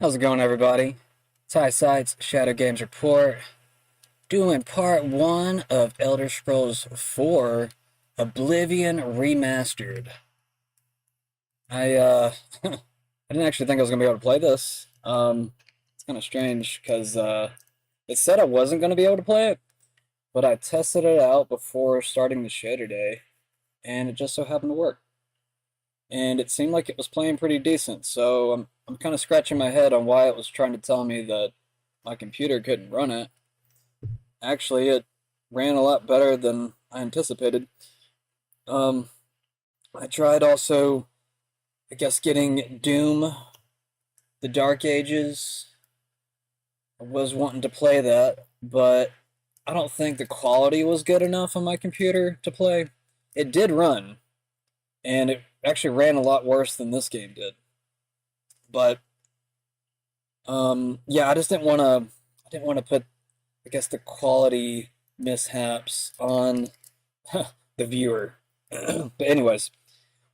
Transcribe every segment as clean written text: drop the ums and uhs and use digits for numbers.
How's it going, everybody? TySights Shadow Games Report, doing part 1 of Elder Scrolls 4 Oblivion Remastered. I I didn't actually think I was going to be able to play this. It's kind of strange, because it said I wasn't going to be able to play it, but I tested it out before starting the show today, and it just so happened to work. And it seemed like it was playing pretty decent, so I'm kind of scratching my head on why it was trying to tell me that my computer couldn't run it. Actually, it ran a lot better than I anticipated. I tried also, I guess, getting Doom, the Dark Ages. I was wanting to play that, but I don't think the quality was good enough on my computer to play. It did run, and it actually ran a lot worse than this game did. But yeah, I just didn't want to. I didn't want to put, I guess, the quality mishaps on the viewer. But anyways,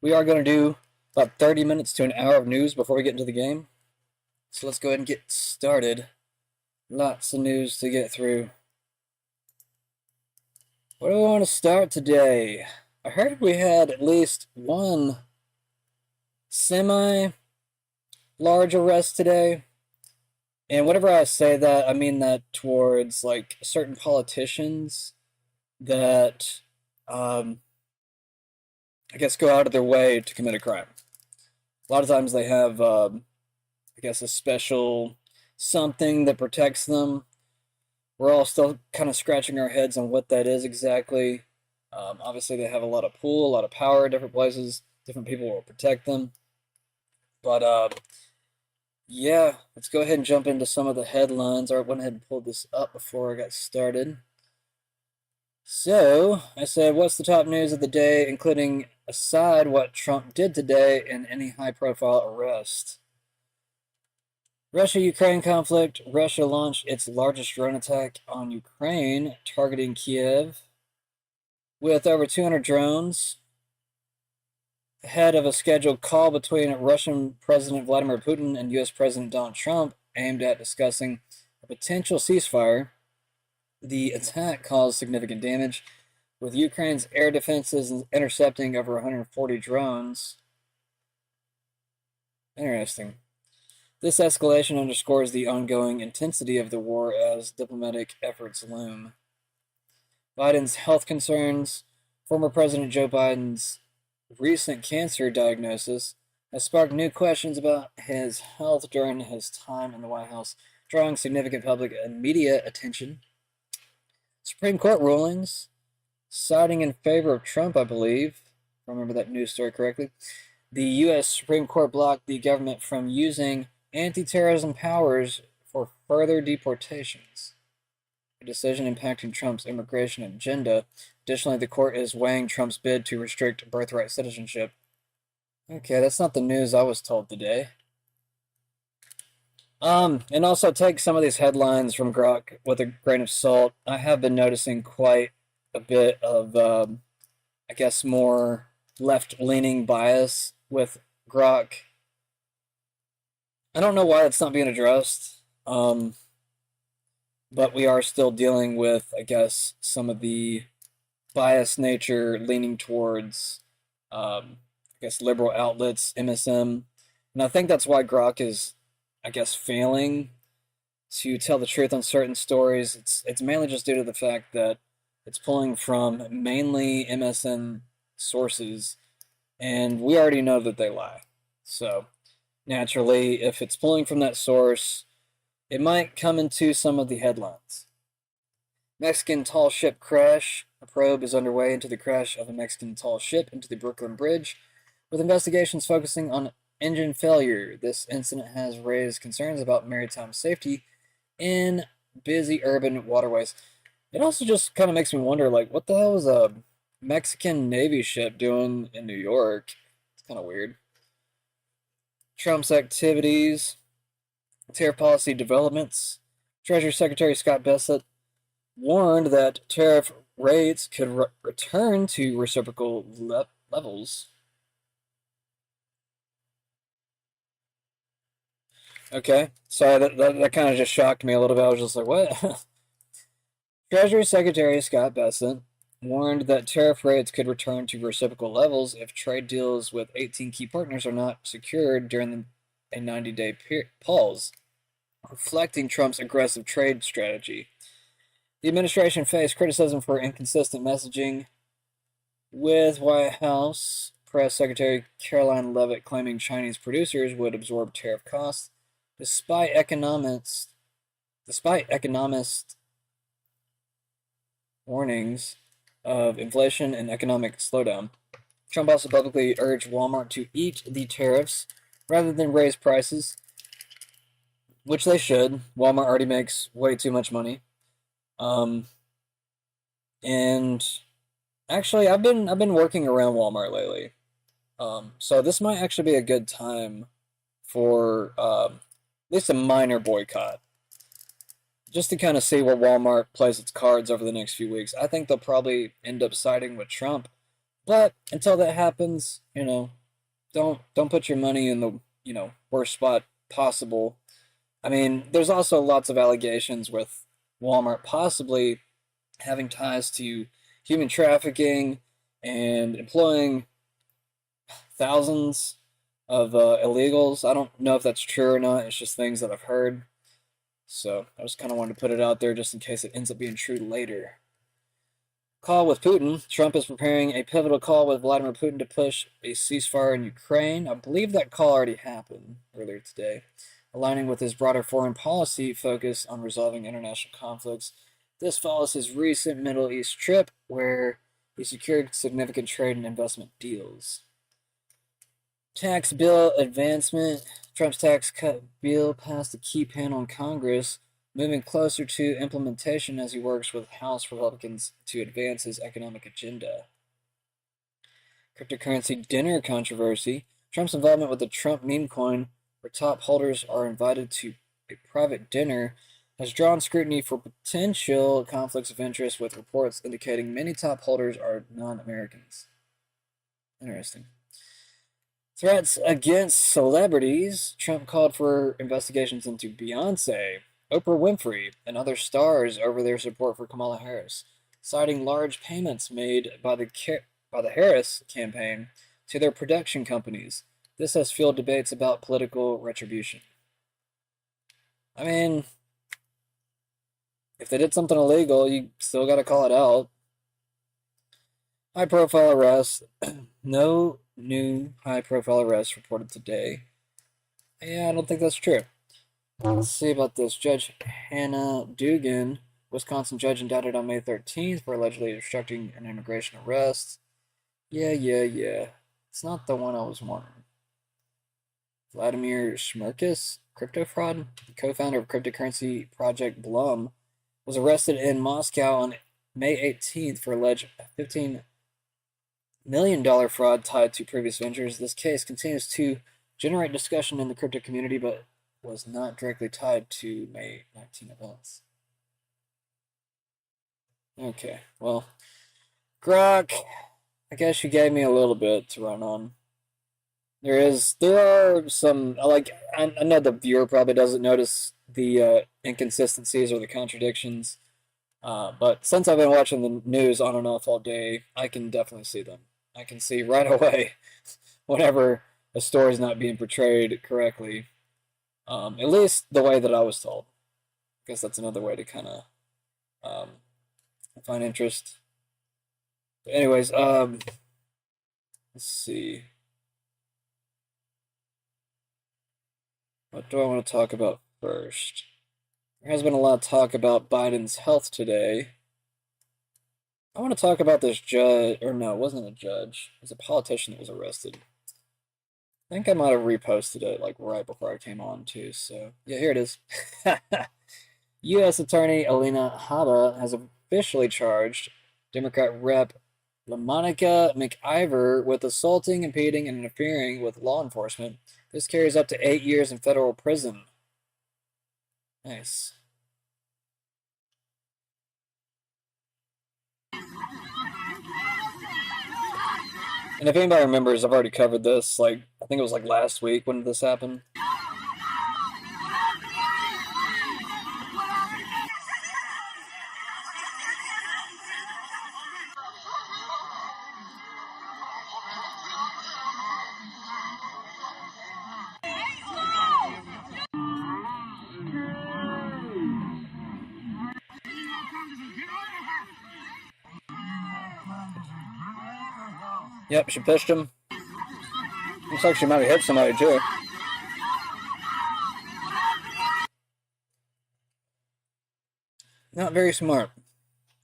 we are going to do about 30 minutes to an hour of news before we get into the game. So let's go ahead and get started. Lots of news to get through. What do we want to start today? I heard we had at least one semi-large arrest today. And whenever I say that, I mean that towards, like, certain politicians that, I guess, go out of their way to commit a crime. A lot of times they have, I guess, a special something that protects them. We're all still kind of scratching our heads on what that is exactly. Obviously, they have a lot of pull, a lot of power at different places. Different people will protect them. But, yeah, let's go ahead and jump into some of the headlines. I went ahead and pulled this up before I got started. So, I said, what's the top news of the day, including aside what Trump did today and any high-profile arrest? Russia-Ukraine conflict. Russia launched its largest drone attack on Ukraine, targeting Kiev, with over 200 drones, ahead of a scheduled call between Russian President Vladimir Putin and U.S. President Donald Trump aimed at discussing a potential ceasefire. The attack caused significant damage, with Ukraine's air defenses intercepting over 140 drones. Interesting. This escalation underscores the ongoing intensity of the war as diplomatic efforts loom. Biden's health concerns. Former President Joe Biden's recent cancer diagnosis has sparked new questions about his health during his time in the White House, drawing significant public and media attention. Supreme Court rulings, siding in favor of Trump, I believe, if I remember that news story correctly. The U.S. Supreme Court blocked the government from using anti-terrorism powers for further deportations, a decision impacting Trump's immigration agenda. Additionally, the court is weighing Trump's bid to restrict birthright citizenship. Okay, that's not the news I was told today. And also take some of these headlines from Grok with a grain of salt. I have been noticing quite a bit of, I guess, more left-leaning bias with Grok. I don't know why it's not being addressed, but we are still dealing with, I guess, some of the biased nature leaning towards, I guess, liberal outlets, MSM. And I think that's why Grok is, I guess, failing to tell the truth on certain stories. It's mainly just due to the fact that it's pulling from mainly MSM sources, and we already know that they lie. So, naturally, if it's pulling from that source, it might come into some of the headlines. Mexican tall ship crash. A probe is underway into the crash of a Mexican tall ship into the Brooklyn Bridge, with investigations focusing on engine failure. This incident has raised concerns about maritime safety in busy urban waterways. It also just kind of makes me wonder, like, what the hell is a Mexican Navy ship doing in New York? It's kind of weird. Trump's activities, tariff policy developments. Treasury Secretary Scott Bessent warned that tariff rates could return to reciprocal levels. Okay, sorry, that kind of just shocked me a little bit. I was just like, what? Treasury Secretary Scott Bessent warned that tariff rates could return to reciprocal levels if trade deals with 18 key partners are not secured during a 90-day pause, reflecting Trump's aggressive trade strategy. The administration faced criticism for inconsistent messaging, with White House Press Secretary Caroline Leavitt claiming Chinese producers would absorb tariff costs, despite economists' warnings of inflation and economic slowdown. Trump also publicly urged Walmart to eat the tariffs rather than raise prices, which they should. Walmart already makes way too much money. And actually, I've been working around Walmart lately. So this might actually be a good time for at least a minor boycott, just to kind of see where Walmart plays its cards over the next few weeks. I think they'll probably end up siding with Trump, but until that happens, don't put your money in the worst spot possible. I mean, there's also lots of allegations with Walmart possibly having ties to human trafficking and employing thousands of illegals. I don't know if that's true or not. It's just things that I've heard. So I just kind of wanted to put it out there just in case it ends up being true later. Call with Putin. Trump is preparing a pivotal call with Vladimir Putin to push a ceasefire in Ukraine. I believe that call already happened earlier today, aligning with his broader foreign policy focus on resolving international conflicts. This follows his recent Middle East trip, where he secured significant trade and investment deals. Tax bill advancement. Trump's tax cut bill passed a key panel in Congress, moving closer to implementation as he works with House Republicans to advance his economic agenda. Cryptocurrency dinner controversy. Trump's involvement with the Trump meme coin, where top holders are invited to a private dinner, has drawn scrutiny for potential conflicts of interest, with reports indicating many top holders are non-Americans. Interesting. Threats against celebrities. Trump called for investigations into Beyonce, Oprah Winfrey, and other stars over their support for Kamala Harris, citing large payments made by the Harris campaign to their production companies. This has fueled debates about political retribution. I mean, if they did something illegal, you still got to call it out. High-profile arrests. No new high-profile arrests reported today. Yeah, I don't think that's true. Let's see about this. Judge Hannah Dugan, Wisconsin judge, indicted on May 13th for allegedly obstructing an immigration arrest. Yeah. It's not the one I was wondering. Vladimir Shmerkis, crypto fraud, the co-founder of cryptocurrency project Blum, was arrested in Moscow on May 18th for alleged $15 million fraud tied to previous ventures. This case continues to generate discussion in the crypto community, but was not directly tied to May 19 events. Okay, well, Grok, I guess you gave me a little bit to run on. There are some, like, I know the viewer probably doesn't notice the inconsistencies or the contradictions, but since I've been watching the news on and off all day, I can definitely see them. I can see right away whenever a story is not being portrayed correctly, at least the way that I was told. I guess that's another way to kind of find interest. But anyways, let's see. What do I want to talk about first? There has been a lot of talk about Biden's health today. I want to talk about this judge, or no, it wasn't a judge. It was a politician that was arrested. I think I might have reposted it like right before I came on too. So yeah, here it is. U.S. Attorney Alina Habba has officially charged Democrat Rep. LaMonica McIver with assaulting, impeding, and interfering with law enforcement. This carries up to 8 years in federal prison. Nice. And if anybody remembers, I've already covered this. Like, I think it was like last week when this happened. Yep, she pushed him. Looks like she might have hit somebody too. Not very smart.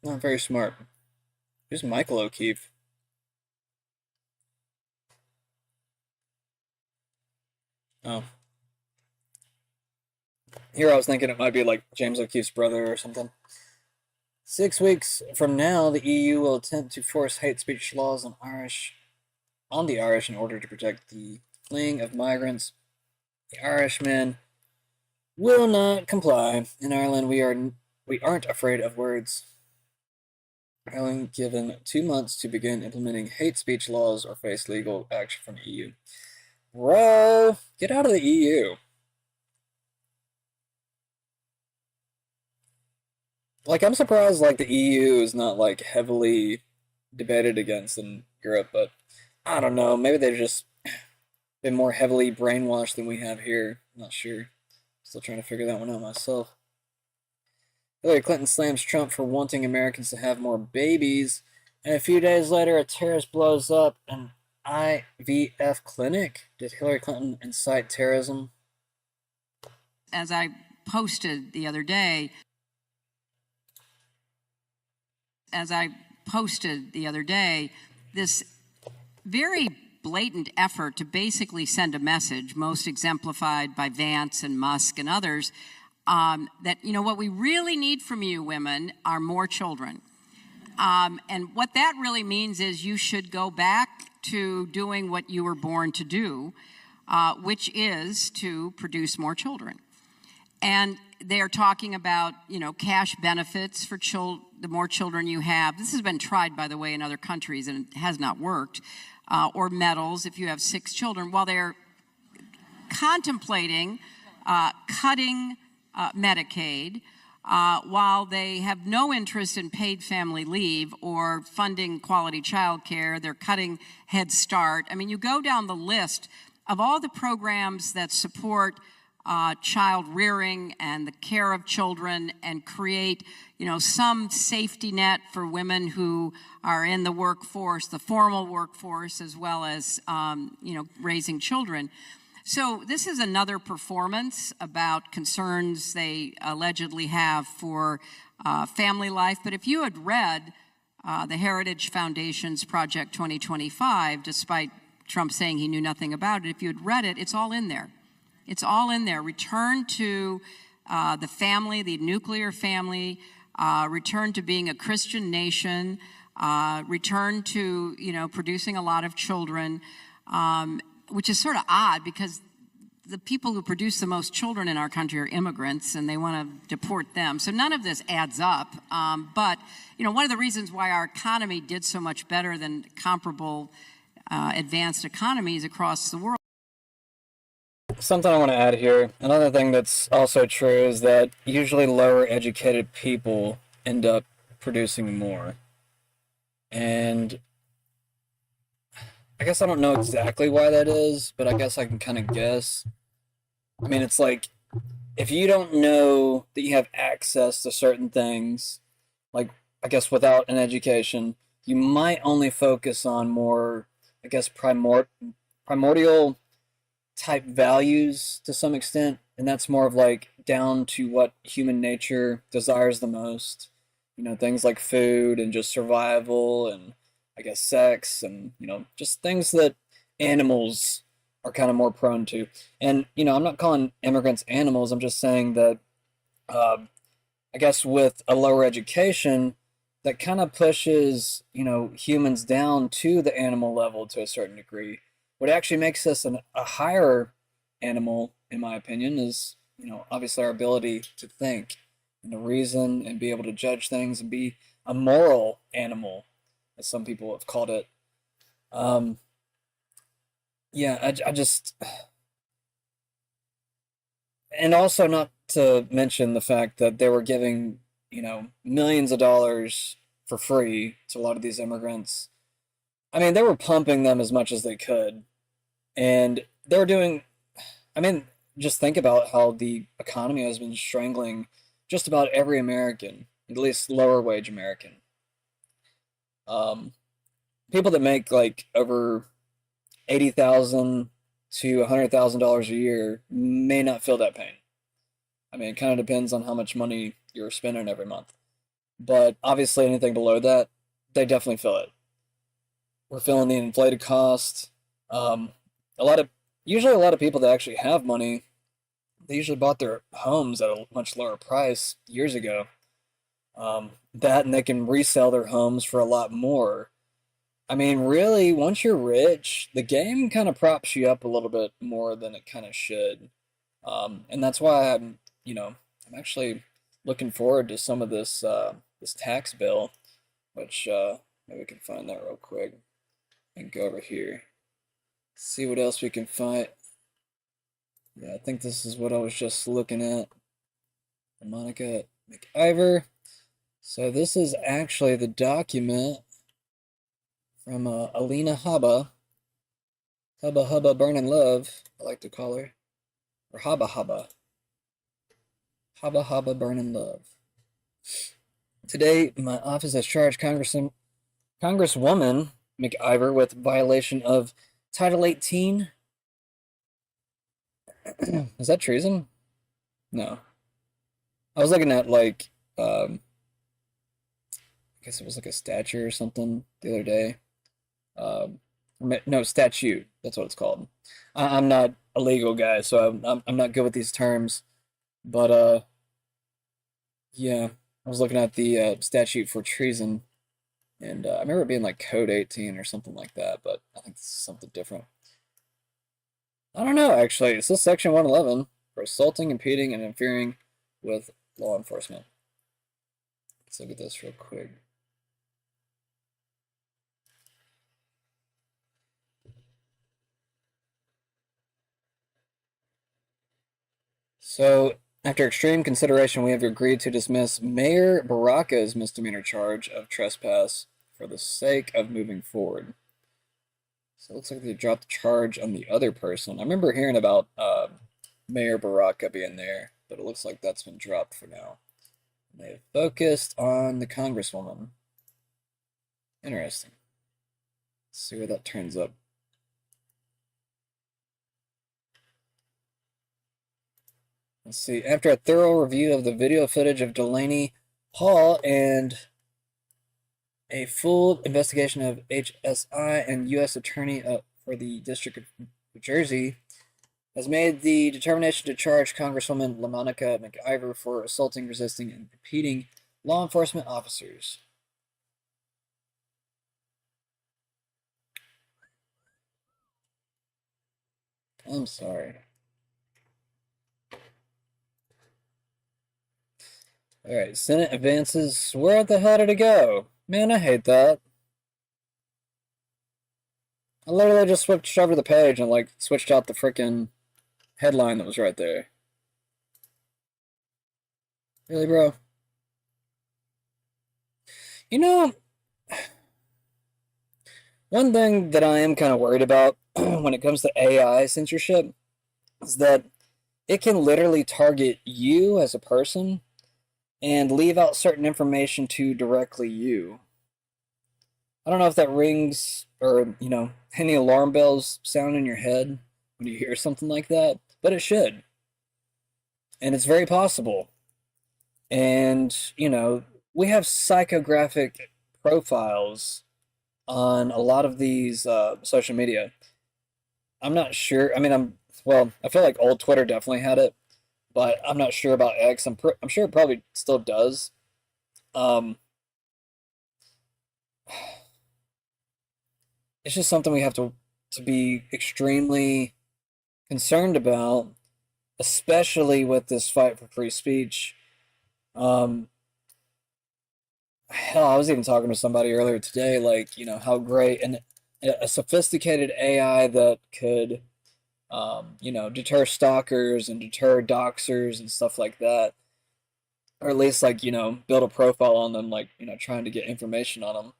Not very smart. Who's Michael O'Keefe? Oh. Here I was thinking it might be like James O'Keefe's brother or something. 6 weeks from now, the EU will attempt to force hate speech laws on the Irish in order to protect the fleeing of migrants. The Irishmen will not comply. In Ireland, we aren't afraid of words. Ireland given 2 months to begin implementing hate speech laws or face legal action from the EU. Bro, get out of the EU. Like, I'm surprised, like, the EU is not, like, heavily debated against in Europe, but I don't know. Maybe they've just been more heavily brainwashed than we have here. I'm not sure. Still trying to figure that one out myself. Hillary Clinton slams Trump for wanting Americans to have more babies, and a few days later, a terrorist blows up an IVF clinic. Did Hillary Clinton incite terrorism? As I posted the other day, this very blatant effort to basically send a message, most exemplified by Vance and Musk and others, that, you know, what we really need from you women are more children. And what that really means is you should go back to doing what you were born to do, which is to produce more children. And they are talking about, you know, cash benefits for the more children you have. This has been tried, by the way, in other countries, and it has not worked. Or medals if you have 6 children, while they're contemplating cutting Medicaid, while they have no interest in paid family leave or funding quality child care. They're cutting Head Start. I mean, you go down the list of all the programs that support child rearing and the care of children and create, you know, some safety net for women who are in the workforce, the formal workforce, as well as, you know, raising children. So this is another performance about concerns they allegedly have for family life. But if you had read the Heritage Foundation's Project 2025, despite Trump saying he knew nothing about it, if you had read it, it's all in there. It's all in there. Return to the family, the nuclear family, return to being a Christian nation, return to, you know, producing a lot of children, which is sort of odd because the people who produce the most children in our country are immigrants and they want to deport them. So none of this adds up. But, you know, one of the reasons why our economy did so much better than comparable advanced economies across the world. Something I want to add here. Another thing that's also true is that usually lower educated people end up producing more. And I guess I don't know exactly why that is, but I guess I can kind of guess. I mean, it's like if you don't know that you have access to certain things, like I guess without an education, you might only focus on more, I guess, primordial type values to some extent, and that's more of like down to what human nature desires the most. You know, things like food and just survival and I guess sex and, you know, just things that animals are kind of more prone to. And, you know, I'm not calling immigrants animals, I'm just saying that I guess with a lower education, that kind of pushes, you know, humans down to the animal level to a certain degree. What actually makes us a higher animal, in my opinion, is, you know, obviously our ability to think and to reason and be able to judge things and be a moral animal, as some people have called it. Yeah, I just, and also not to mention the fact that they were giving, you know, millions of dollars for free to a lot of these immigrants. I mean, they were pumping them as much as they could. And they were doing, I mean, just think about how the economy has been strangling just about every American, at least lower wage American. Um, people that make like over 80,000 to $100,000 a year may not feel that pain. I mean, it kind of depends on how much money you're spending every month. But obviously, anything below that, they definitely feel it. We're feeling the inflated cost. Um, a lot of usually a lot of people that actually have money, they usually bought their homes at a much lower price years ago. That and they can resell their homes for a lot more. I mean, really, once you're rich, the game kind of props you up a little bit more than it kind of should. And that's why I'm actually looking forward to some of this tax bill, which maybe we can find that real quick and go over here. See what else we can find. Yeah, I think this is what I was just looking at. Monica McIver. So this is actually the document from Alina Haba. Hubba Hubba Burning Love, I like to call her. Or Haba Haba. Haba Haba Burning Love. Today, my office has charged Congresswoman McIver with violation of Title 18. Is that treason? No. I was looking at like I guess it was like a statue or something the other day. No, statute. That's what it's called. I'm not a legal guy, so I'm not good with these terms. But yeah, I was looking at the statute for treason, and I remember it being like Code 18 or something like that. But I think this is something different. I don't know, actually. It says Section 111 for assaulting, impeding, and interfering with law enforcement. Let's look at this real quick. So, after extreme consideration, we have agreed to dismiss Mayor Baraka's misdemeanor charge of trespass for the sake of moving forward. So it looks like they dropped the charge on the other person. I remember hearing about Mayor Baraka being there, but it looks like that's been dropped for now. And they have focused on the Congresswoman. Interesting. Let's see where that turns up. Let's see. After a thorough review of the video footage of Delaney Hall and a full investigation of HSI and U.S. Attorney for the District of New Jersey has made the determination to charge Congresswoman LaMonica McIver for assaulting, resisting, and impeding law enforcement officers. I'm sorry. Alright, Senate advances. Where the hell did it go? Man, I hate that. I literally just switched over the page and like switched out the freaking headline that was right there. Really, bro? You know, one thing that I am kind of worried about when it comes to AI censorship is that it can literally target you as a person and leave out certain information to directly you. I don't know if that rings or, any alarm bells sound in your head when you hear something like that, but it should. And it's very possible. And, we have psychographic profiles on a lot of these social media. I'm not sure. I mean, I feel like old Twitter definitely had it, but I'm not sure about X. I'm sure it probably still does. Um, it's just something we have to be extremely concerned about, especially with this fight for free speech. Hell, I was even talking to somebody earlier today, like, how great and a sophisticated AI that could, deter stalkers and deter doxers and stuff like that, or at least like, build a profile on them, like, trying to get information on them.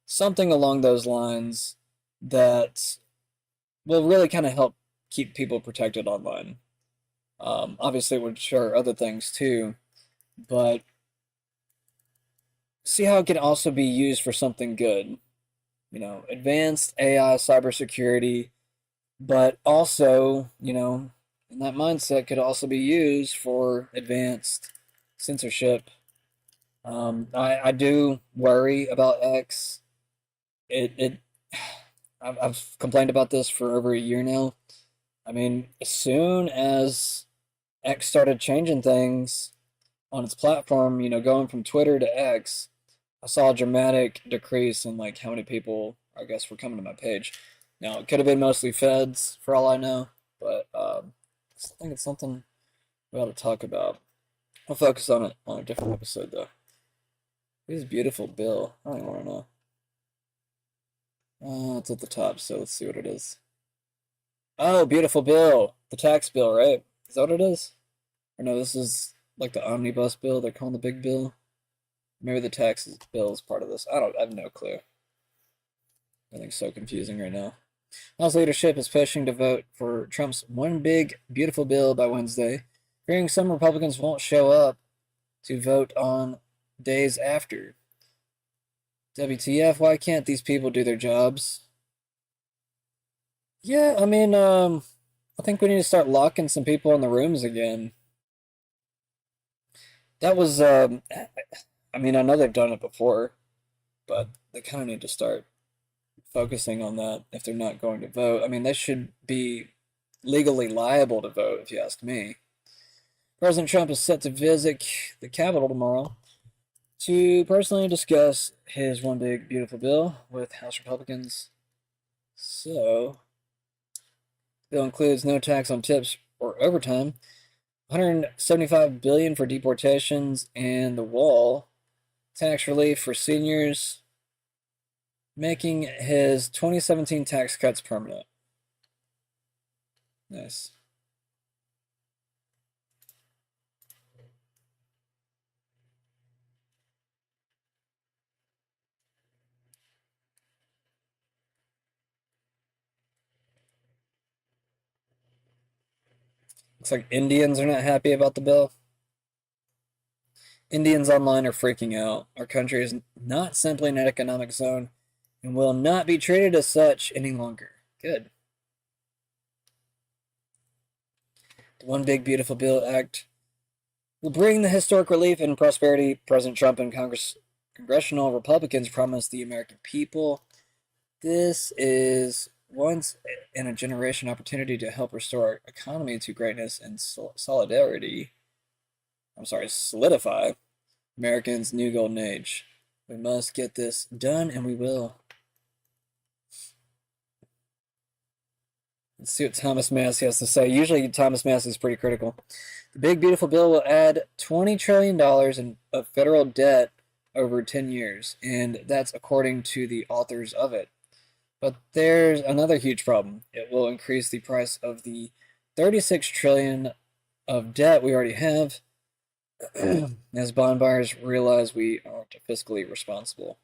Something along those lines that will really kind of help keep people protected online. Obviously, it would share other things too, but see how it can also be used for something good. advanced AI cybersecurity, but also, and that mindset could also be used for advanced censorship. I do worry about X. It I've complained about this for over a year now. I mean, as soon as X started changing things on its platform, going from Twitter to X, I saw a dramatic decrease in like how many people, I guess, were coming to my page. Now, it could have been mostly feds for all I know, but I think it's something we ought to talk about. I'll focus on it on a different episode, though. This beautiful bill. I don't even want to know. It's at the top, so let's see what it is. Oh, beautiful bill. The tax bill, right? Is that what it is? Or no, this is like the omnibus bill. They're calling the big bill. Maybe the taxes bill is part of this. I have no clue. Everything's so confusing right now. House leadership is pushing to vote for Trump's one big, beautiful bill by Wednesday, fearing some Republicans won't show up to vote on days after. WTF, why can't these people do their jobs? Yeah, I mean, I think we need to start locking some people in the rooms again. That was, I mean, I know they've done it before, but they kind of need to start focusing on that if they're not going to vote. I mean, they should be legally liable to vote, if you ask me. President Trump is set to visit the Capitol tomorrow to personally discuss his one big beautiful bill with House Republicans. So, the bill includes no tax on tips or overtime, 175 billion for deportations, and the wall, tax relief for seniors, making his 2017 tax cuts permanent. Nice. Looks like Indians are not happy about the bill. Indians online are freaking out. Our country is not simply an economic zone and will not be treated as such any longer. Good. The One Big Beautiful Bill Act will bring the historic relief and prosperity President Trump and congressional Republicans promised the American people. This is once in a generation opportunity to help restore our economy to greatness and solidarity. Solidify Americans' new golden age. We must get this done, and we will. Let's see what Thomas Massey has to say. Usually, Thomas Massey is pretty critical. The big, beautiful bill will add $20 trillion of federal debt over 10 years, and that's according to the authors of it. But there's another huge problem. It will increase the price of the 36 trillion of debt we already have, as bond buyers realize we aren't fiscally responsible.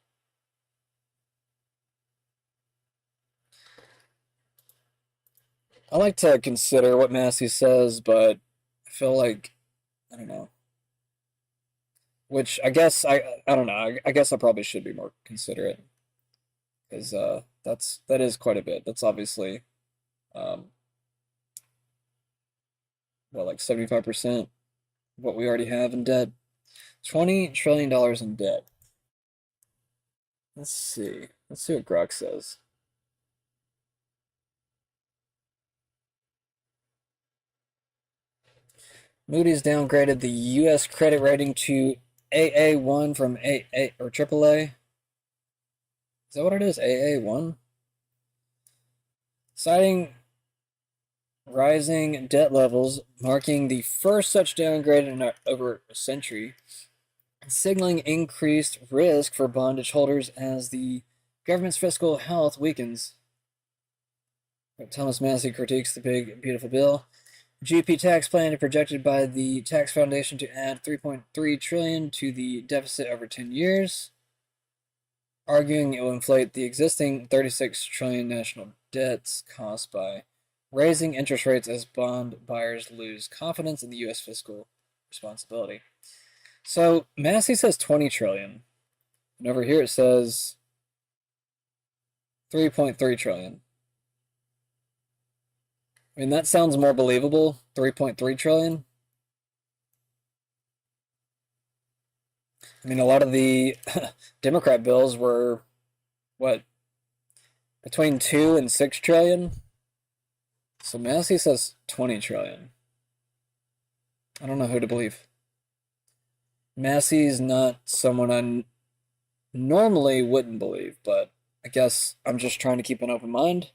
I like to consider what Massey says, but I feel like, I don't know. Which I guess I don't know. I guess I probably should be more considerate because that is quite a bit. That's obviously um, like 75% what we already have in debt. $20 trillion in debt. Let's see. Let's see what Grok says. Moody's downgraded the U.S. credit rating to AA1 from AA or AAA. Is that what it is? AA1? Citing rising debt levels, marking the first such downgrade in over a century, signaling increased risk for bondage holders as the government's fiscal health weakens. Thomas Massey critiques the big, beautiful bill. GP tax plan is projected by the Tax Foundation to add 3.3 trillion to the deficit over 10 years, arguing it will inflate the existing 36 trillion national debts caused by raising interest rates as bond buyers lose confidence in the U.S. fiscal responsibility. So Massey says 20 trillion, and over here it says 3.3 trillion. I mean, that sounds more believable. 3.3 trillion. I mean, a lot of the Democrat bills were, what, between 2 and 6 trillion? So Massey says 20 trillion. I don't know who to believe. Massey's not someone I normally wouldn't believe, but I guess I'm just trying to keep an open mind.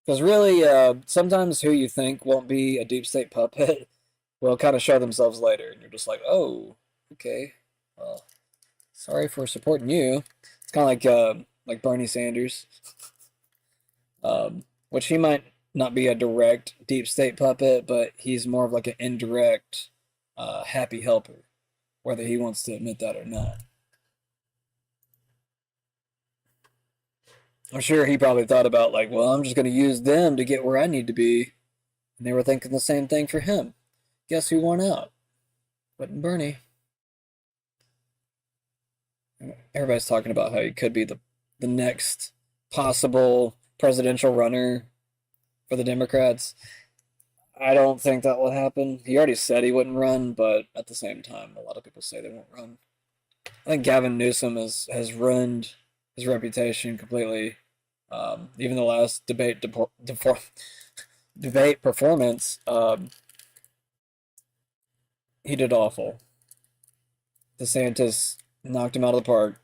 Because really, sometimes who you think won't be a deep state puppet will kind of show themselves later, and you're just like, oh, okay, well, sorry for supporting you. It's kind of like Bernie Sanders, which he might not be a direct deep state puppet, but he's more of like an indirect happy helper, whether he wants to admit that or not. I'm sure he probably thought about like, well, I'm just going to use them to get where I need to be. And they were thinking the same thing for him. Guess who won out? Wasn't Bernie. Everybody's talking about how he could be the next possible presidential runner for the Democrats. I don't think that will happen. He already said he wouldn't run, but at the same time, a lot of people say they won't run. I think Gavin Newsom has ruined his reputation completely. Even the last debate performance, he did awful. DeSantis knocked him out of the park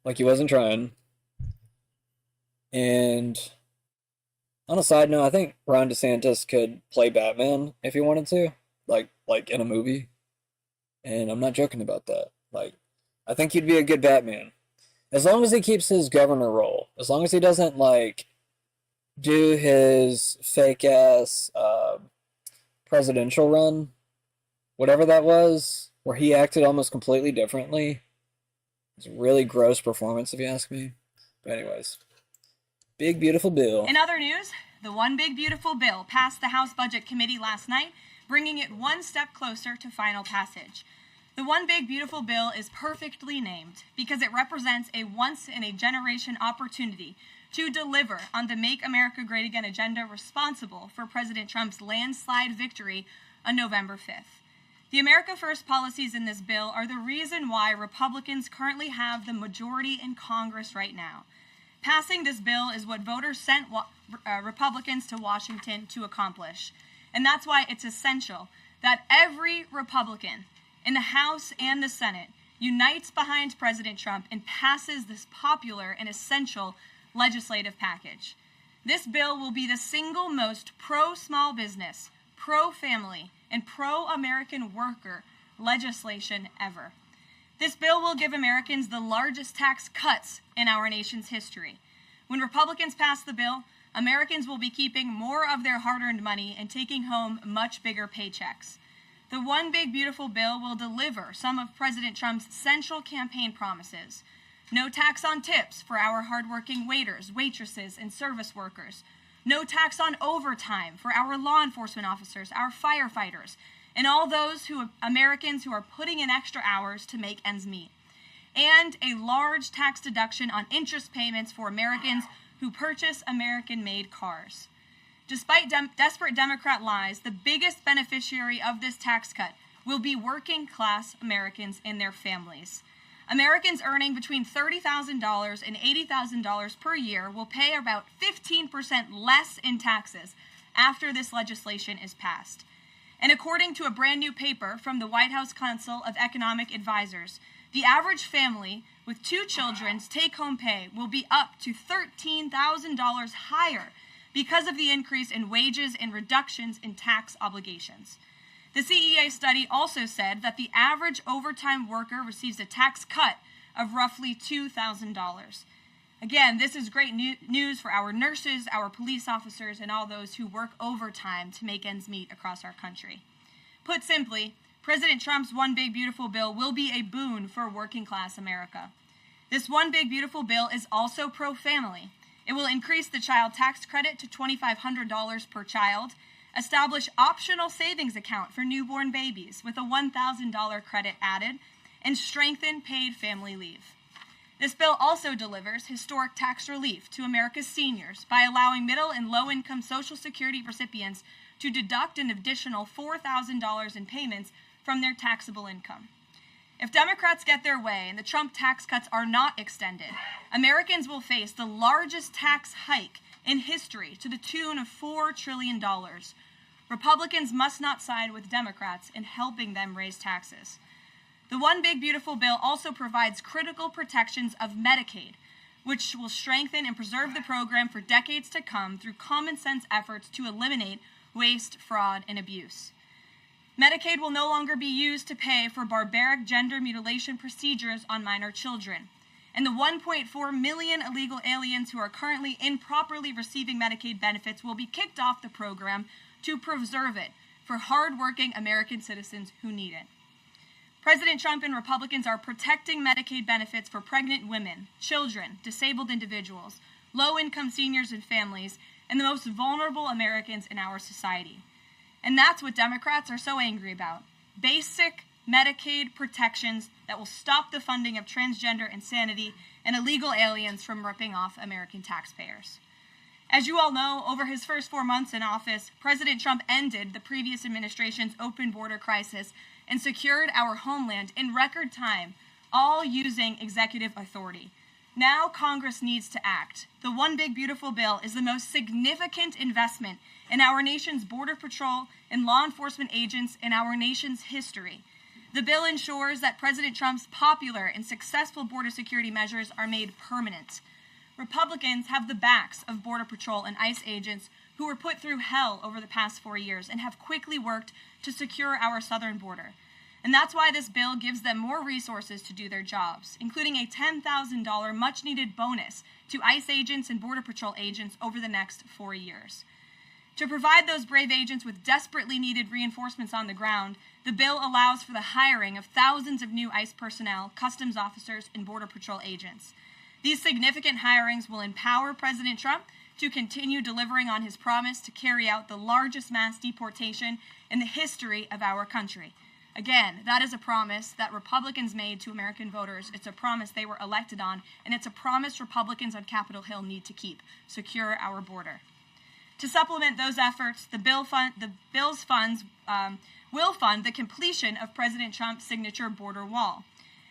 like he wasn't trying. And on a side note, I think Ron DeSantis could play Batman if he wanted to, like in a movie. And I'm not joking about that. Like, I think he'd be a good Batman. As long as he keeps his governor role. As long as he doesn't, like, do his fake-ass presidential run, whatever that was, where he acted almost completely differently. It's a really gross performance, if you ask me. But anyways, big, beautiful bill. In other news, the One Big Beautiful Bill passed the House Budget Committee last night, bringing it one step closer to final passage. The One Big Beautiful Bill is perfectly named because it represents a once-in-a-generation opportunity to deliver on the Make America Great Again agenda responsible for President Trump's landslide victory on November 5th. The America First policies in this bill are the reason why Republicans currently have the majority in Congress right now. Passing this bill is what voters sent Republicans to Washington to accomplish. And that's why it's essential that every Republican in the House and the Senate unites behind President Trump and passes this popular and essential legislative package. This bill will be the single most pro-small business, pro-family, and pro-American worker legislation ever. This bill will give Americans the largest tax cuts in our nation's history. When Republicans pass the bill, Americans will be keeping more of their hard-earned money and taking home much bigger paychecks. The One Big Beautiful Bill will deliver some of President Trump's central campaign promises. No tax on tips for our hardworking waiters, waitresses, and service workers. No tax on overtime for our law enforcement officers, our firefighters, and all those Americans who are putting in extra hours to make ends meet. And a large tax deduction on interest payments for Americans who purchase American-made cars. Despite desperate Democrat lies, the biggest beneficiary of this tax cut will be working-class Americans and their families. Americans earning between $30,000 and $80,000 per year will pay about 15% less in taxes after this legislation is passed. And according to a brand new paper from the White House Council of Economic Advisors, the average family with 2 children's take-home pay will be up to $13,000 higher because of the increase in wages and reductions in tax obligations. The CEA study also said that the average overtime worker receives a tax cut of roughly $2,000. Again, this is great news for our nurses, our police officers, and all those who work overtime to make ends meet across our country. Put simply, President Trump's One Big Beautiful Bill will be a boon for working-class America. This One Big Beautiful Bill is also pro-family. It will increase the child tax credit to $2,500 per child, establish optional savings account for newborn babies with a $1,000 credit added, and strengthen paid family leave. This bill also delivers historic tax relief to America's seniors by allowing middle and low-income Social Security recipients to deduct an additional $4,000 in payments from their taxable income. If Democrats get their way and the Trump tax cuts are not extended, Americans will face the largest tax hike in history to the tune of $4 trillion. Republicans must not side with Democrats in helping them raise taxes. The One Big Beautiful Bill also provides critical protections of Medicaid, which will strengthen and preserve the program for decades to come through common sense efforts to eliminate waste, fraud, and abuse. Medicaid will no longer be used to pay for barbaric gender mutilation procedures on minor children. And the 1.4 million illegal aliens who are currently improperly receiving Medicaid benefits will be kicked off the program to preserve it for hard-working American citizens who need it. President Trump and Republicans are protecting Medicaid benefits for pregnant women, children, disabled individuals, low-income seniors and families, and the most vulnerable Americans in our society. And that's what Democrats are so angry about. Basic Medicaid protections that will stop the funding of transgender insanity and illegal aliens from ripping off American taxpayers. As you all know, over his first 4 months in office, President Trump ended the previous administration's open border crisis and secured our homeland in record time, all using executive authority. Now Congress needs to act. The One Big Beautiful Bill is the most significant investment in our nation's border patrol and law enforcement agents in our nation's history. The bill ensures that President Trump's popular and successful border security measures are made permanent. Republicans have the backs of Border Patrol and ICE agents who were put through hell over the past 4 years and have quickly worked to secure our southern border. And that's why this bill gives them more resources to do their jobs, including a $10,000 much-needed bonus to ICE agents and Border Patrol agents over the next 4 years. To provide those brave agents with desperately needed reinforcements on the ground, the bill allows for the hiring of thousands of new ICE personnel, customs officers, and Border Patrol agents. These significant hirings will empower President Trump to continue delivering on his promise to carry out the largest mass deportation in the history of our country. Again, that is a promise that Republicans made to American voters. It's a promise they were elected on, and it's a promise Republicans on Capitol Hill need to keep: secure our border. To supplement those efforts, the bill's funds will fund the completion of President Trump's signature border wall.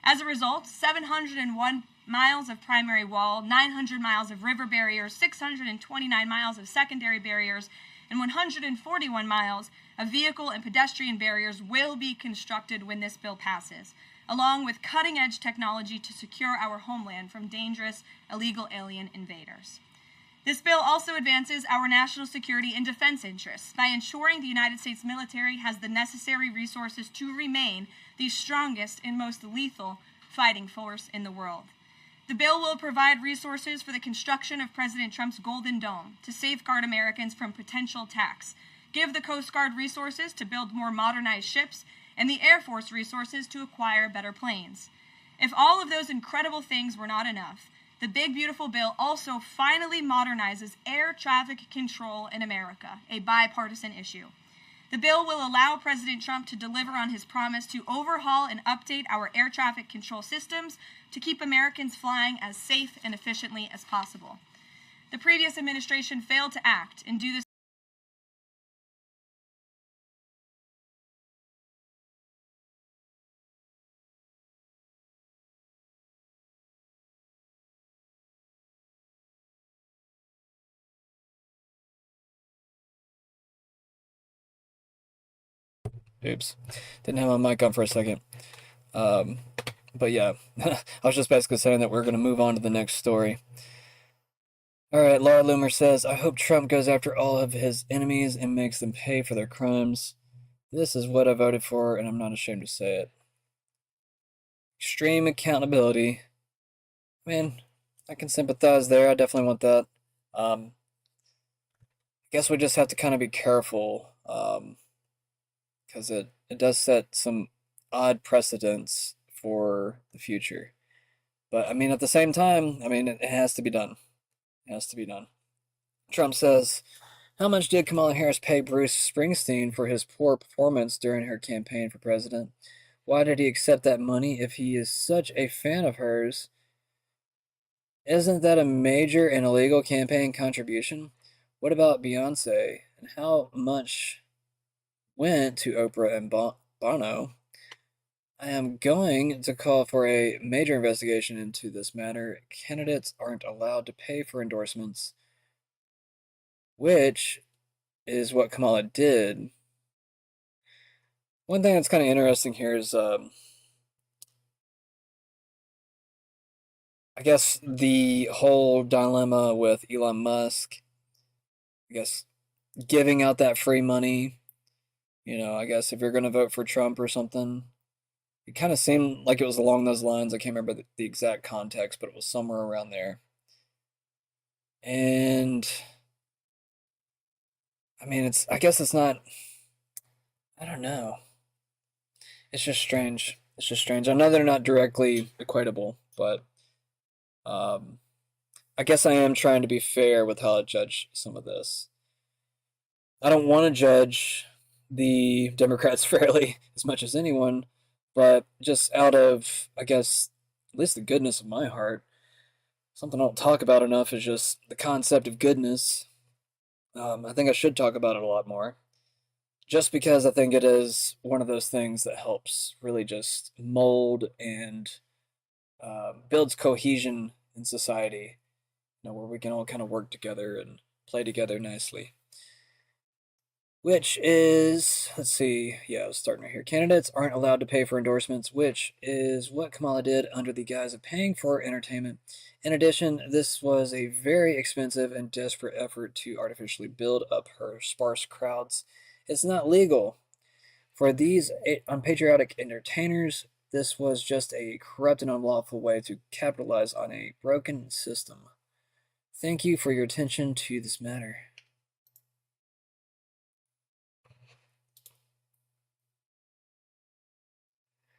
As a result, 701 miles of primary wall, 900 miles of river barriers, 629 miles of secondary barriers, and 141 miles of vehicle and pedestrian barriers will be constructed when this bill passes, along with cutting-edge technology to secure our homeland from dangerous illegal alien invaders. This bill also advances our national security and defense interests by ensuring the United States military has the necessary resources to remain the strongest and most lethal fighting force in the world. The bill will provide resources for the construction of President Trump's Golden Dome to safeguard Americans from potential attacks, give the Coast Guard resources to build more modernized ships, and the Air Force resources to acquire better planes. If all of those incredible things were not enough, the Big Beautiful Bill also finally modernizes air traffic control in America, a bipartisan issue. The bill will allow President Trump to deliver on his promise to overhaul and update our air traffic control systems to keep Americans flying as safe and efficiently as possible. The previous administration failed to act and do this. Oops. Didn't have my mic on for a second. But yeah, I was just basically saying that we're going to move on to the next story. Alright, Laura Loomer says, I hope Trump goes after all of his enemies and makes them pay for their crimes. This is what I voted for, and I'm not ashamed to say it. Extreme accountability. I mean, I can sympathize there. I definitely want that. I guess we just have to kind of be careful, because it does set some odd precedents for the future. But, I mean, at the same time, I mean, it has to be done. It has to be done. Trump says, how much did Kamala Harris pay Bruce Springsteen for his poor performance during her campaign for president? Why did he accept that money if he is such a fan of hers? Isn't that a major and illegal campaign contribution? What about Beyonce? And how much went to Oprah and Bono? I am going to call for a major investigation into this matter. Candidates aren't allowed to pay for endorsements, which is what Kamala did. One thing that's kind of interesting here is, I guess, the whole dilemma with Elon Musk. I guess giving out that free money. I guess if you're going to vote for Trump or something, it kind of seemed like it was along those lines. I can't remember the exact context, but it was somewhere around there. And I mean, I guess it's not, I don't know. It's just strange. It's just strange. I know they're not directly equatable, but um, I guess I am trying to be fair with how I judge some of this. I don't want to judge the Democrats fairly as much as anyone, but just out of, I guess, at least the goodness of my heart, something I don't talk about enough is just the concept of goodness. I think I should talk about it a lot more, just because I think it is one of those things that helps really just mold and builds cohesion in society, where we can all kind of work together and play together nicely. Which is, let's see, yeah, I was starting right here. Candidates aren't allowed to pay for endorsements, which is what Kamala did under the guise of paying for entertainment. In addition, this was a very expensive and desperate effort to artificially build up her sparse crowds. It's not legal. For these unpatriotic entertainers, this was just a corrupt and unlawful way to capitalize on a broken system. Thank you for your attention to this matter.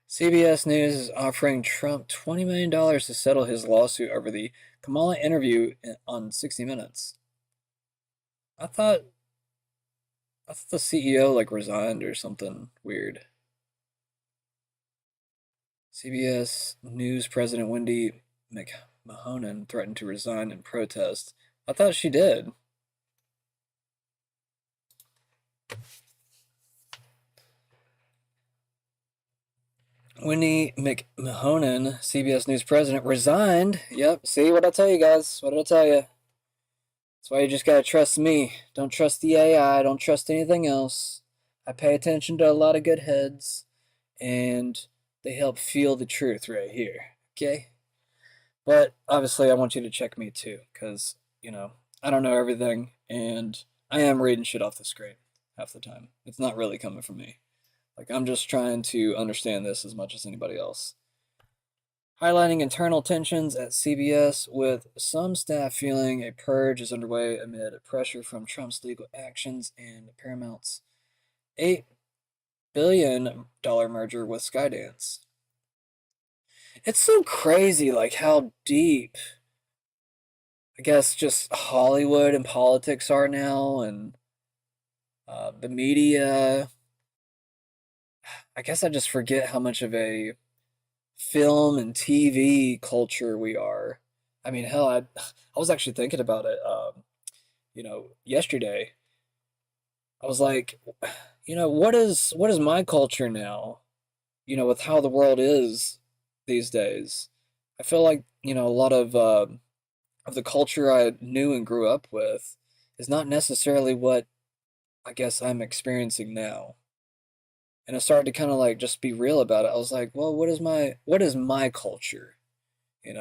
CBS News is offering Trump $20 million to settle his lawsuit over the Kamala interview on 60 Minutes. I thought the CEO resigned or something weird. CBS News President Wendy McMahon threatened to resign in protest. I thought she did. Wendy McMahon, CBS News president, resigned. Yep, see what I tell you guys? What did I tell you? That's why you just gotta trust me. Don't trust the AI. Don't trust anything else. I pay attention to a lot of good heads, and they help feel the truth right here. Okay? But obviously, I want you to check me too, because, I don't know everything, and I am reading shit off the screen half the time. It's not really coming from me. I'm just trying to understand this as much as anybody else. Highlighting internal tensions at CBS, with some staff feeling a purge is underway amid pressure from Trump's legal actions and Paramount's $8 billion merger with Skydance. It's so crazy, how deep, I guess, just Hollywood and politics are now, and the media. I guess I just forget how much of a film and TV culture we are. I mean, hell, I was actually thinking about it, yesterday. I was like, what is my culture now? With how the world is these days. I feel like, a lot of the culture I knew and grew up with is not necessarily what I guess I'm experiencing now. And I started to kind of just be real about it. I was like, well, what is my culture? And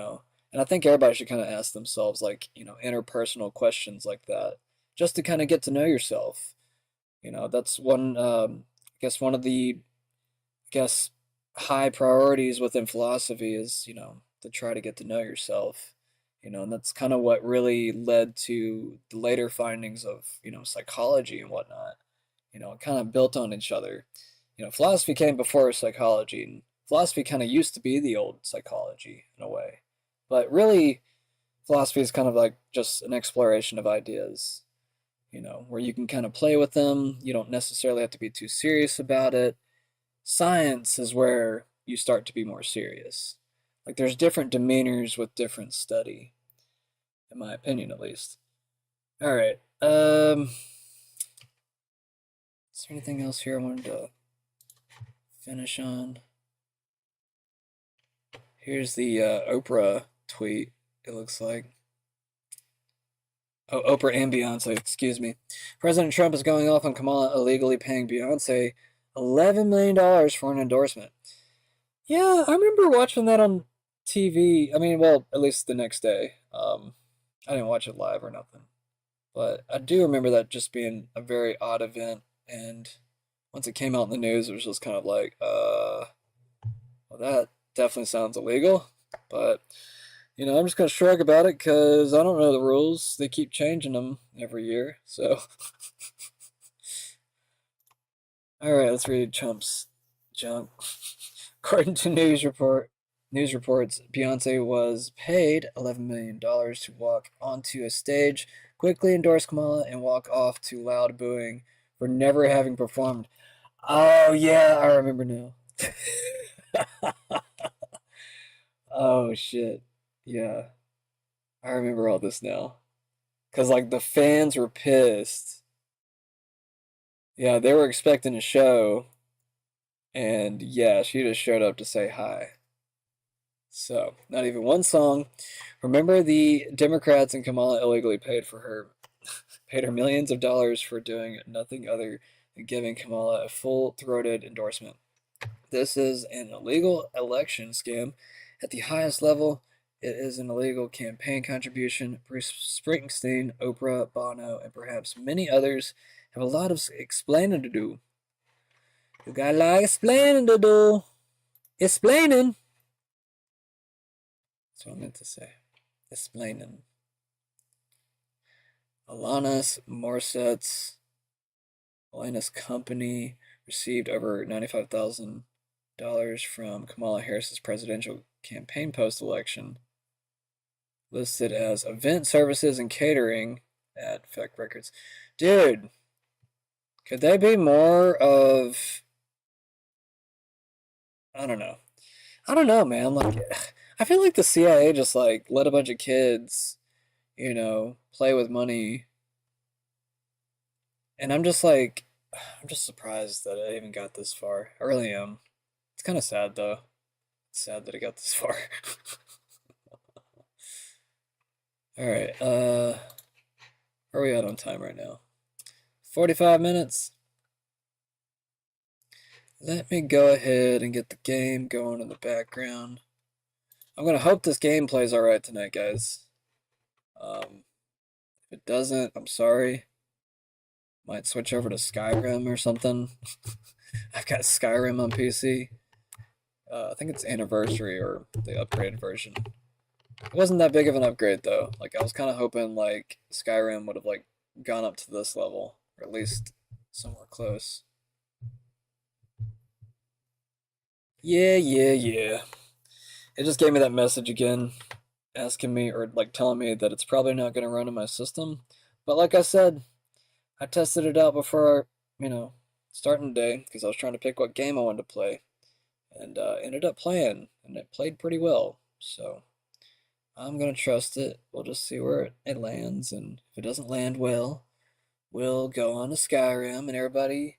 I think everybody should kind of ask themselves interpersonal questions like that, just to kind of get to know yourself. That's one, I guess one of the, I guess, high priorities within philosophy is, to try to get to know yourself. And that's kind of what really led to the later findings of, psychology and whatnot. It kind of built on each other. Philosophy came before psychology, and philosophy kind of used to be the old psychology in a way. But really, philosophy is kind of just an exploration of ideas, where you can kind of play with them. You don't necessarily have to be too serious about it. Science is where you start to be more serious. There's different demeanors with different study. in my opinion, at least. All right. Is there anything else here I wanted to finish on? Here's the Oprah tweet, it looks like. Oh, Oprah and Beyonce, excuse me. President Trump is going off on Kamala illegally paying Beyonce $11 million for an endorsement. Yeah, I remember watching that on TV. I mean, well, at least the next day. I didn't watch it live or nothing. But I do remember that just being a very odd event. And once it came out in the news, it was just kind of like, well, that definitely sounds illegal. But, you know, I'm just going to shrug about it because I don't know the rules. They keep changing them every year. So, all right, let's read Trump's junk. According to news reports, Beyonce was paid $11 million to walk onto a stage, quickly endorse Kamala, and walk off to loud booing for never having performed. Oh, yeah, I remember now. Oh, shit. Yeah, I remember all this now. Because, like, the fans were pissed. Yeah, they were expecting a show. And, yeah, she just showed up to say hi. So, not even one song. Remember, the Democrats and Kamala illegally paid her millions of dollars for doing nothing other than giving Kamala a full-throated endorsement. This is an illegal election scam at the highest level. It is an illegal campaign contribution. Bruce Springsteen, Oprah, Bono, and perhaps many others have a lot of explaining to do. You got a lot of explaining to do. Explaining. That's what I meant to say. Explaining. Alanis Morissette's company received over $95,000 from Kamala Harris's presidential campaign post-election, listed as event services and catering at Fact Records. Dude, could they be more of... I don't know, man. Like, I feel like the CIA just, like, let a bunch of kids, you know, play with money. And I'm just surprised that I even got this far. I really am. It's kind of sad, though. It's sad that I got this far. Alright, where are we at on time right now? 45 minutes. Let me go ahead and get the game going in the background. I'm gonna hope this game plays alright tonight, guys. If it doesn't, I'm sorry. Might switch over to Skyrim or something. I've got Skyrim on PC. I think it's Anniversary or the upgraded version. It wasn't that big of an upgrade though. Like I was kind of hoping like Skyrim would have like gone up to this level, or at least somewhere close. Yeah. It just gave me that message again, asking me or like telling me that it's probably not going to run in my system. But like I said, I tested it out before, starting the day because I was trying to pick what game I wanted to play, and ended up playing, and it played pretty well. So I'm gonna trust it. We'll just see where it lands, and if it doesn't land well, we'll go on to Skyrim, and everybody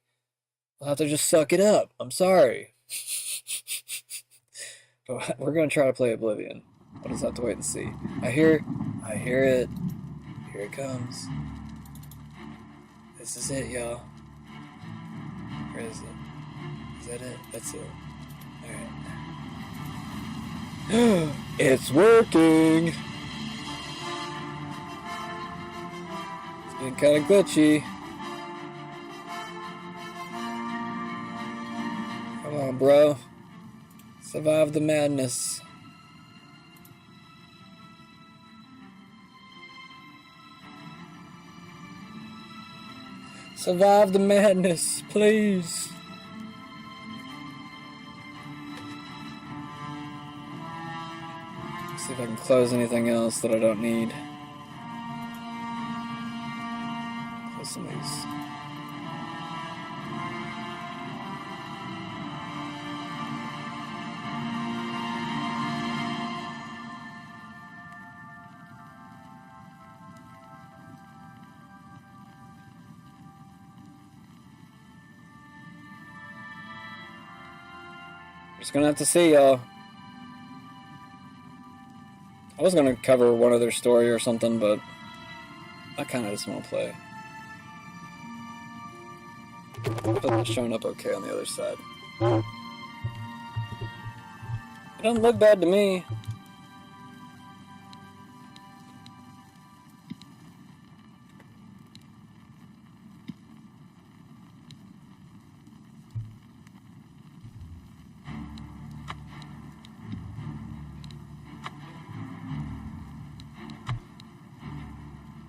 will have to just suck it up. I'm sorry. But we're gonna try to play Oblivion. We'll just have to wait and see. I hear it. Here it comes. This is it, y'all. Where is it? Is that it? That's it. Alright. It's working! It's been kind of glitchy. Come on, bro. Survive the madness. Survive the madness, please. See if I can close anything else that I don't need. Close some of these. Just gonna have to see, y'all. I was gonna cover one other story or something, but I kind of just want to play. But it's showing up okay on the other side. It doesn't look bad to me.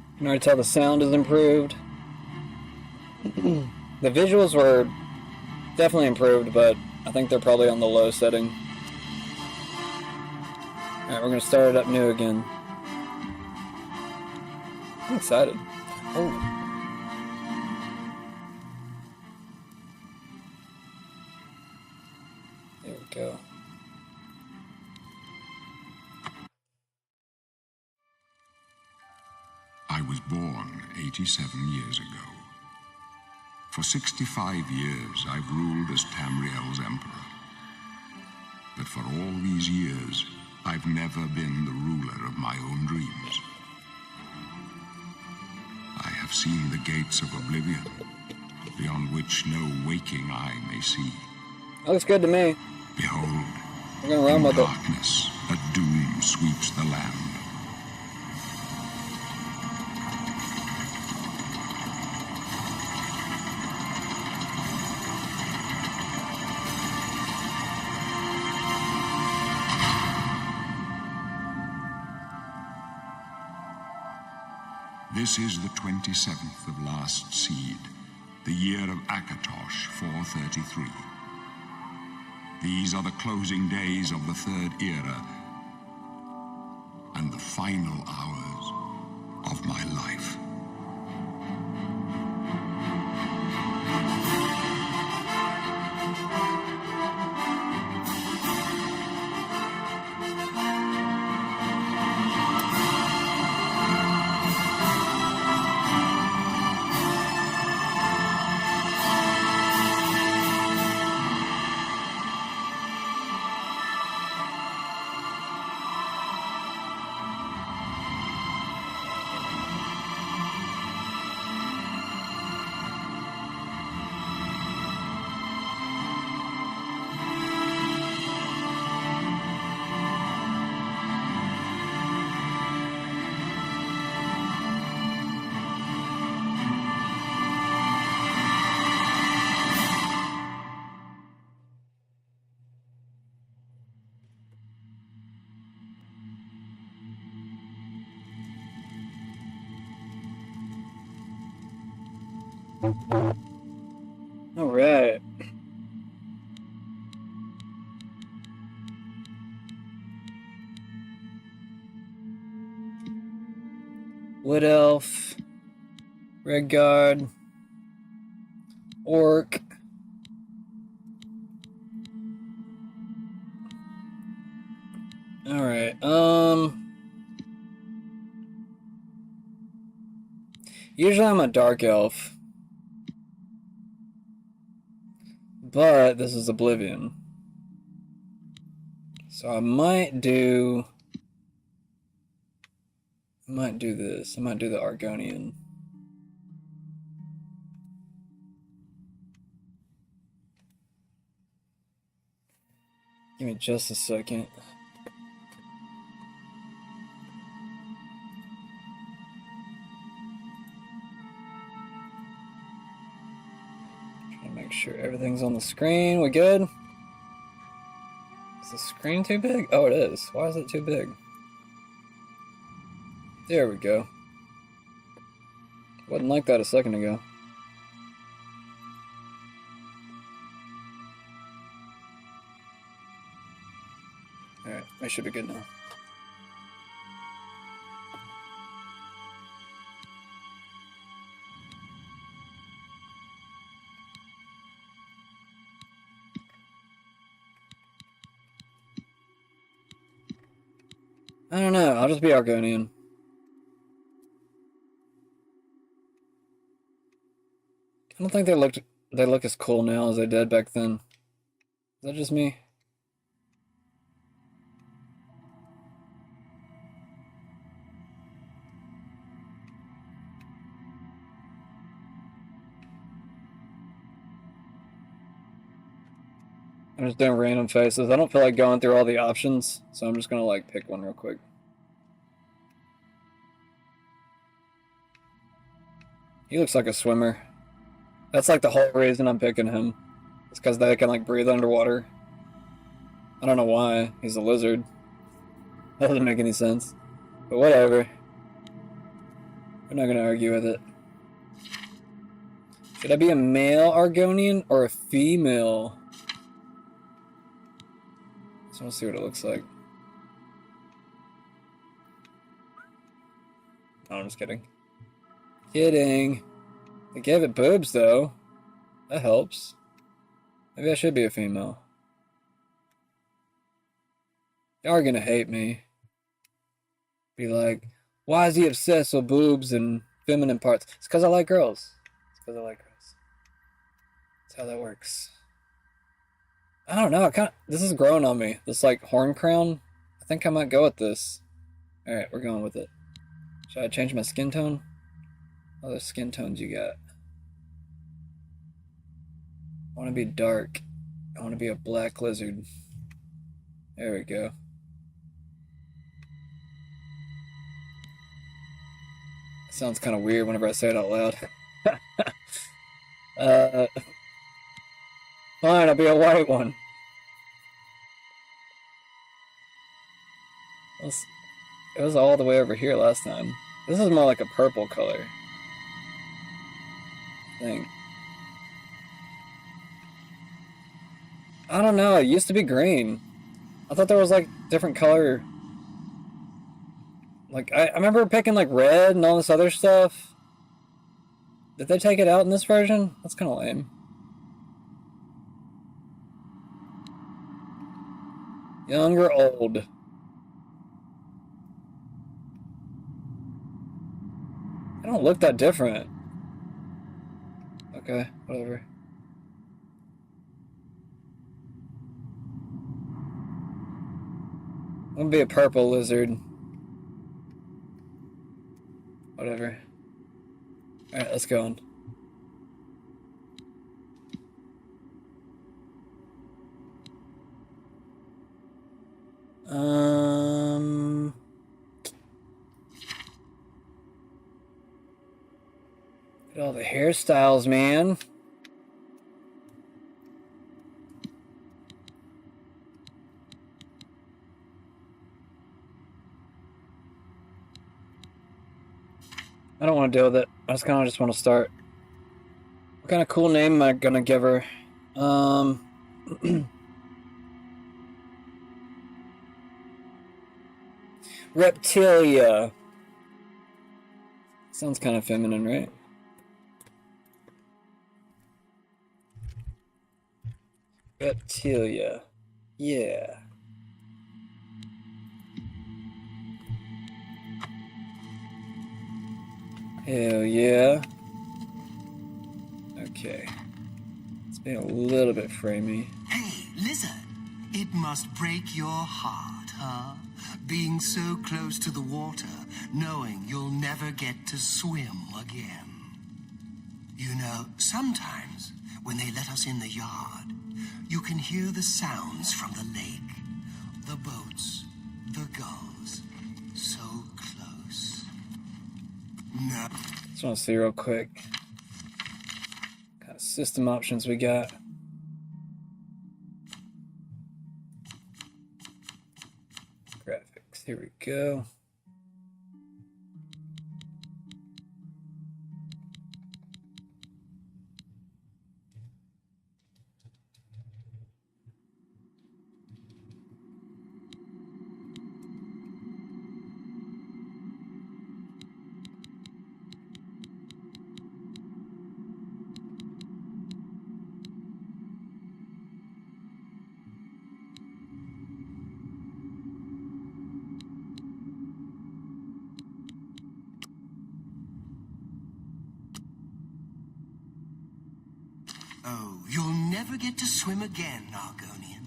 You can already tell the sound is improved. The visuals were definitely improved, but I think they're probably on the low setting. Alright, we're gonna start it up new again. I'm excited. Oh. There we go. I was born 87 years ago. For 65 years, I've ruled as Tamriel's emperor. But for all these years, I've never been the ruler of my own dreams. I have seen the gates of oblivion, beyond which no waking eye may see. Looks good to me. Behold, We're gonna run in with it. darkness, a doom sweeps the land. This is the 27th of last seed, the year of Akatosh 433. These are the closing days of the third era and the final hours of my life. All right. Wood Elf, Red Guard, Orc. All right. Usually I'm a Dark Elf, but this is Oblivion, so I might do this. I might do the Argonian. Give me just a second. Trying to make sure everything's on the screen. We good? Is the screen too big? Oh, it is. Why is it too big? There we go. Wasn't like that a second ago. Alright, I should be good now. I don't know, I'll just be Argonian. I don't think they look as cool now as they did back then. Is that just me? I'm just doing random faces. I don't feel like going through all the options, so I'm just gonna like pick one real quick. He looks like a swimmer. That's like the whole reason I'm picking him. It's because they can like breathe underwater. I don't know why. He's a lizard. That doesn't make any sense. But whatever. We're not gonna argue with it. Should I be a male Argonian or a female? So we'll see what it looks like. Oh, I'm just kidding. Kidding. They gave it boobs though. That helps. Maybe I should be a female. Y'all are gonna hate me. Be like, why is he obsessed with boobs and feminine parts? It's because I like girls. It's because I like girls. That's how that works. I don't know. This is growing on me. This like horn crown. I think I might go with this. All right, we're going with it. Should I change my skin tone? What other skin tones you got? I want to be dark. I want to be a black lizard. There we go. Sounds kind of weird whenever I say it out loud. Fine, I'll be a white one. It was all the way over here last time. This is more like a purple color thing. I don't know, it used to be green. I thought there was like different color. Like, I remember picking like red and all this other stuff. Did they take it out in this version? That's kind of lame. Young or old? They don't look that different. Okay, whatever. I'm gonna be a purple lizard. Whatever. Alright, let's go on. Look at all the hairstyles, man. I don't want to deal with it. I just kind of just want to start. What kind of cool name am I gonna give her? Reptilia. Sounds kind of feminine, right? Reptilia. Yeah. Hell yeah. Okay. It's been a little bit framey. Hey, lizard. It must break your heart, huh? Being so close to the water, knowing you'll never get to swim again. You know, sometimes when they let us in the yard, you can hear the sounds from the lake. The boats, the gulls, so close. No. Just want to see real quick. What kind of system options we got. Graphics, here we go. Oh, you'll never get to swim again, Argonian.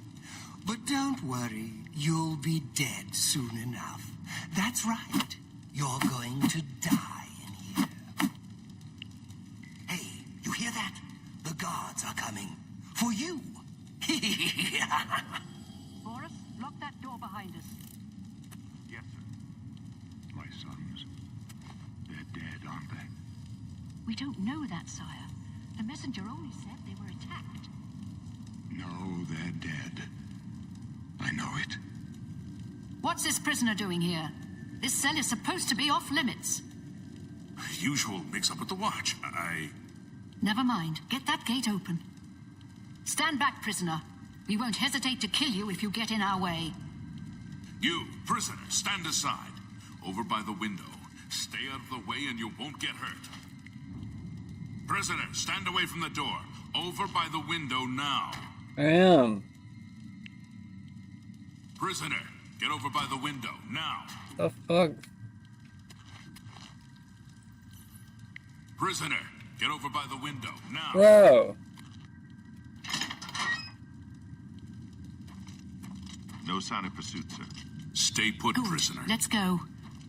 But don't worry, you'll be dead soon enough. That's right. You're going to die in here. Hey, you hear that? The guards are coming. For you. Boris, lock that door behind us. Yes, sir. My sons. They're dead, aren't they? We don't know that, sire. The messenger only said they were attacked. No, they're dead. I know it. What's this prisoner doing here? This cell is supposed to be off limits. Usual mix-up with the watch. Never mind. Get that gate open. Stand back, prisoner. We won't hesitate to kill you if you get in our way. You, prisoner, stand aside. Over by the window. Stay out of the way and you won't get hurt. Prisoner, stand away from the door. Over by the window now. I am. Prisoner, get over by the window now. The fuck? Prisoner, get over by the window now. Bro. No sign of pursuit, sir. Stay put, Good. prisoner. Let's go.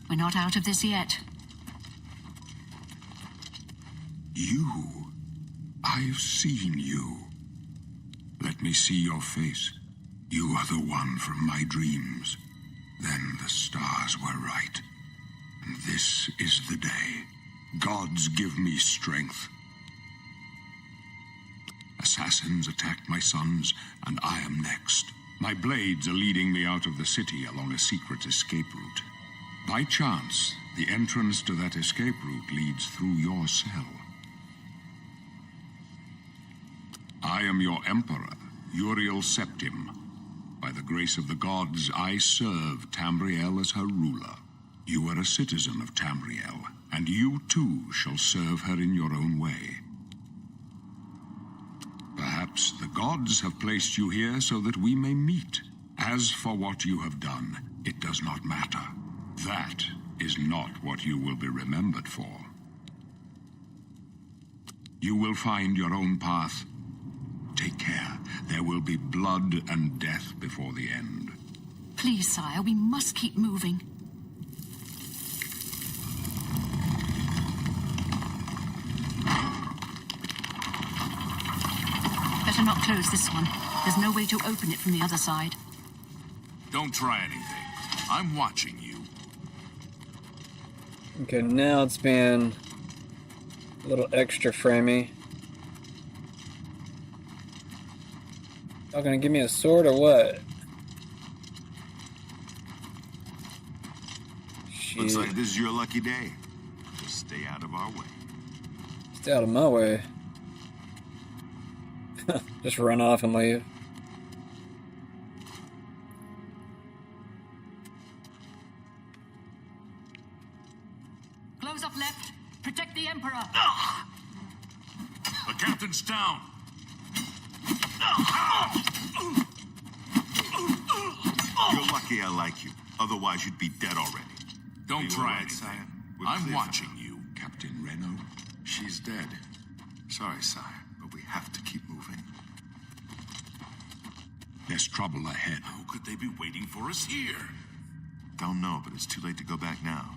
We're not out of this yet. You. I've seen you. Let me see your face. You are the one from my dreams. Then the stars were right. And this is the day. Gods give me strength. Assassins attacked my sons, and I am next. My blades are leading me out of the city along a secret escape route. By chance, the entrance to that escape route leads through your cell. I am your emperor, Uriel Septim. By the grace of the gods, I serve Tamriel as her ruler. You are a citizen of Tamriel, and you too shall serve her in your own way. Perhaps the gods have placed you here so that we may meet. As for what you have done, it does not matter. That is not what you will be remembered for. You will find your own path. Take care. There will be blood and death before the end. Please, sire, we must keep moving. Better not close this one. There's no way to open it from the other side. Don't try anything. I'm watching you. Okay, now it's being a little extra framey. Y'all gonna give me a sword or what? Shit. Looks like this is your lucky day. Just stay out of our way. Stay out of my way. Just run off and leave. Close up left. Protect the Emperor. The captain's down. You're lucky I like you. Otherwise, you'd be dead already. Don't Are you try all right, anything. sire? We're I'm clear for watching now. you. Captain Reno? She's dead. Sorry, sire, but we have to keep moving. There's trouble ahead. How could they be waiting for us here? Don't know, but it's too late to go back now.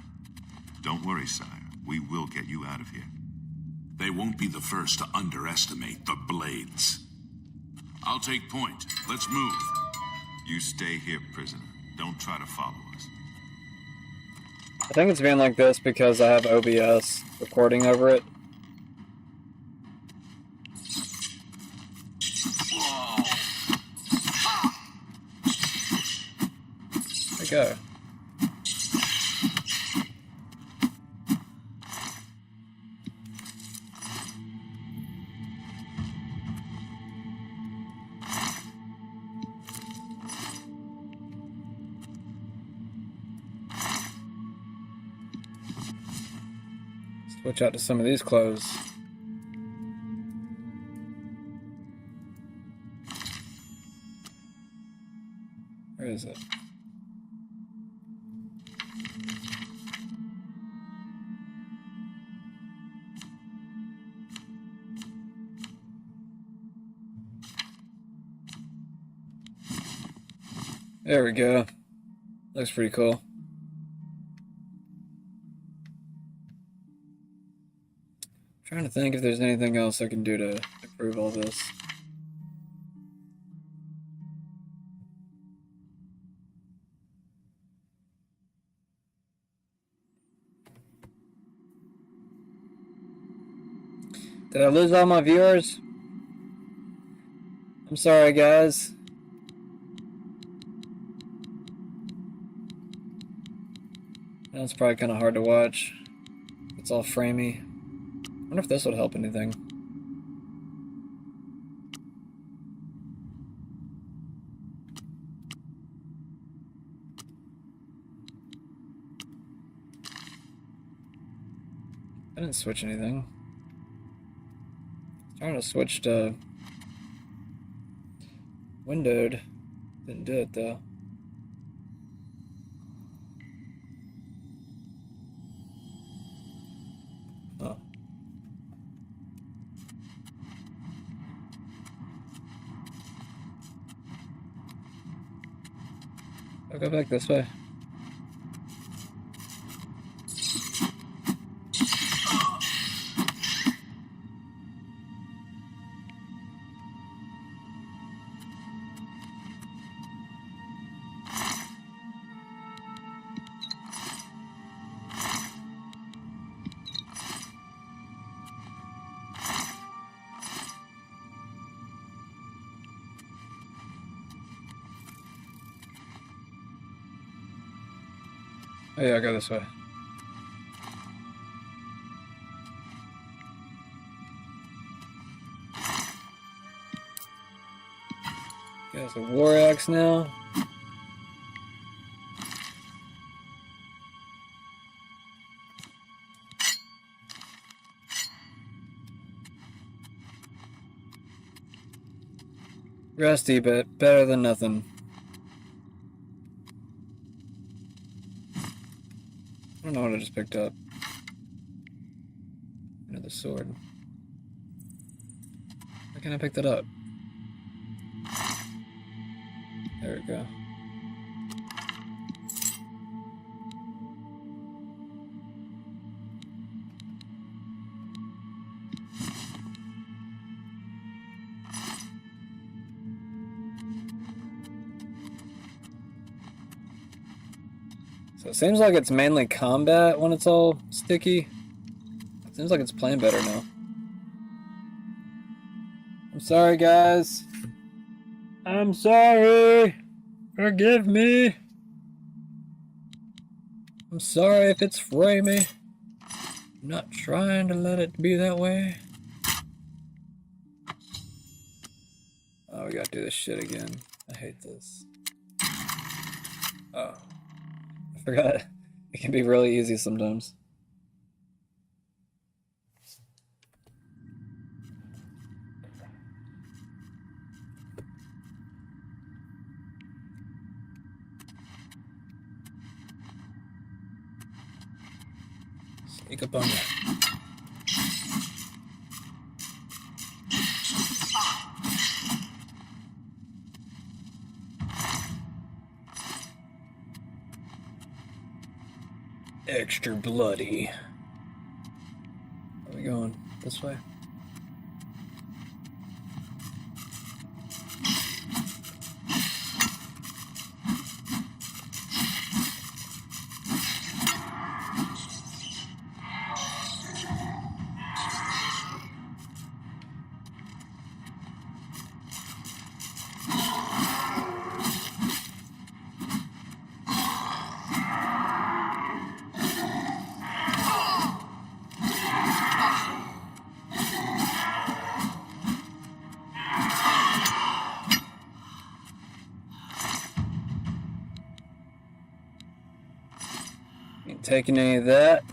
Don't worry, sire. We will get you out of here. They won't be the first to underestimate the blades. I'll take point. Let's move. You stay here, prisoner. Don't try to follow us. I think it's being like this because I have OBS recording over it. There we go. Switch out to some of these clothes. Where is it? There we go. Looks pretty cool. Trying to think if there's anything else I can do to improve all this. Did I lose all my viewers? I'm sorry, guys. That's probably kind of hard to watch. It's all framey. I wonder if this would help anything. I didn't switch anything. Trying to switch to windowed. Didn't do it though. Oh. I'll go back this way. Oh yeah, I'll go this way. Got a war axe now. Rusty, but better than nothing. I don't know what I just picked up. Another sword. Why can't I pick that up? There we go. So it seems like it's mainly combat when it's all sticky. It seems like it's playing better now. I'm sorry, guys. I'm sorry. Forgive me. I'm sorry if it's framey. I'm not trying to let it be that way. Oh, we gotta do this shit again. I hate this. Oh. I forgot. It can be really easy sometimes. Sneak up on that. Extra bloody. Where are we going? This way? Ain't taking any of that.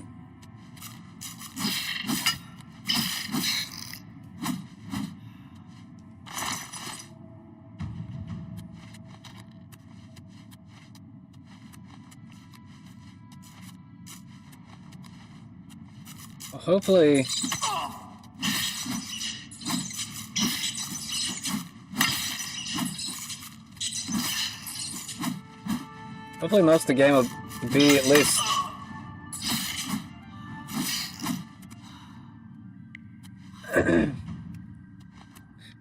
Well, hopefully most of the game will be at least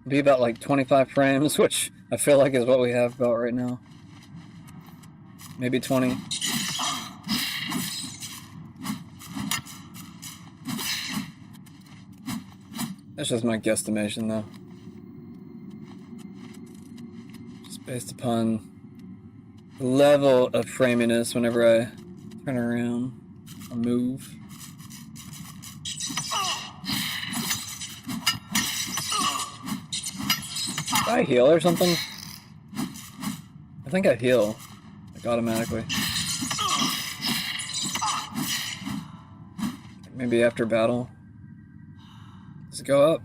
be about like 25 frames, which I feel like is what we have about right now. Maybe 20. That's just my guesstimation, though. Just based upon the level of framiness whenever I turn around or move. Did I heal or something? I think I heal, like, automatically. Maybe after battle. Does it go up?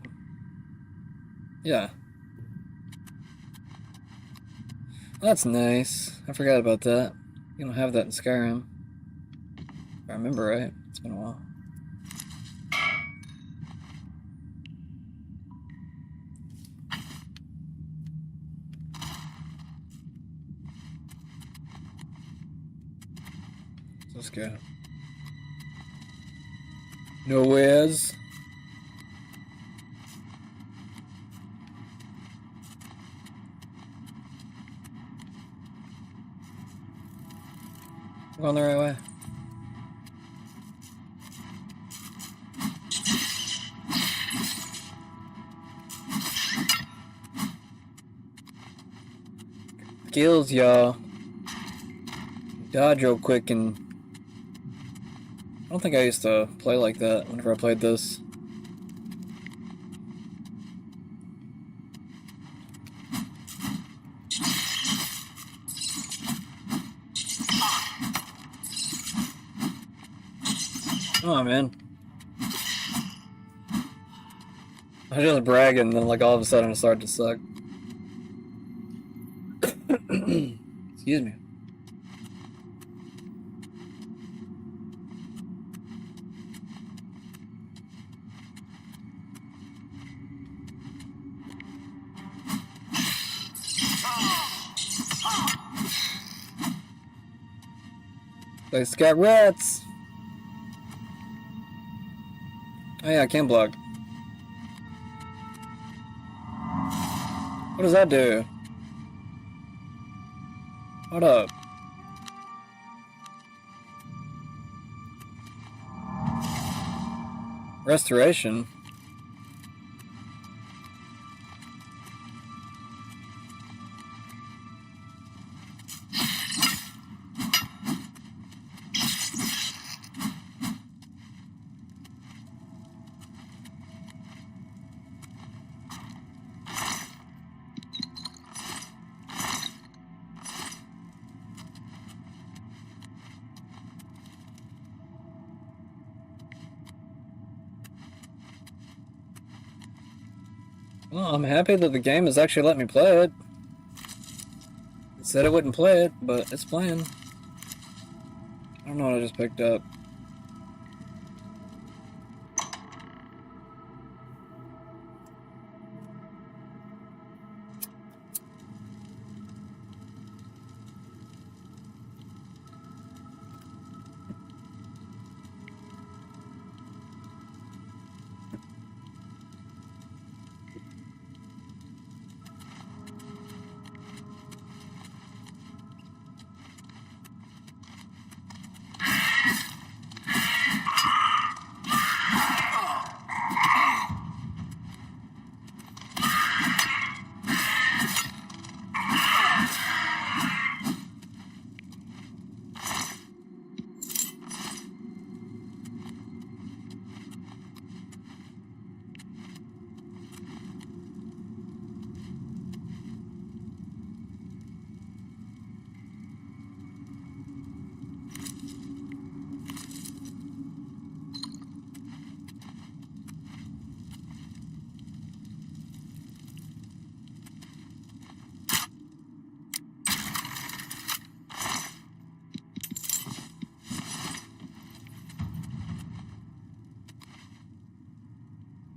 Yeah. That's nice. I forgot about that. You don't have that in Skyrim. If I remember right. It's been a while. Let's go. Nowheres. Going the right way. Skills, y'all. Dodge real quick, and I don't think I used to play like that whenever I played this. Come on, man. I was just bragging, and then like all of a sudden it started to suck. Excuse me. It's got rats. Oh yeah, I can block. What does that do? Hold up. Restoration? Well, I'm happy that the game has actually let me play it. It said it wouldn't play it, but it's playing. I don't know what I just picked up.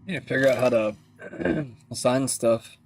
Yeah, figure out how to assign stuff.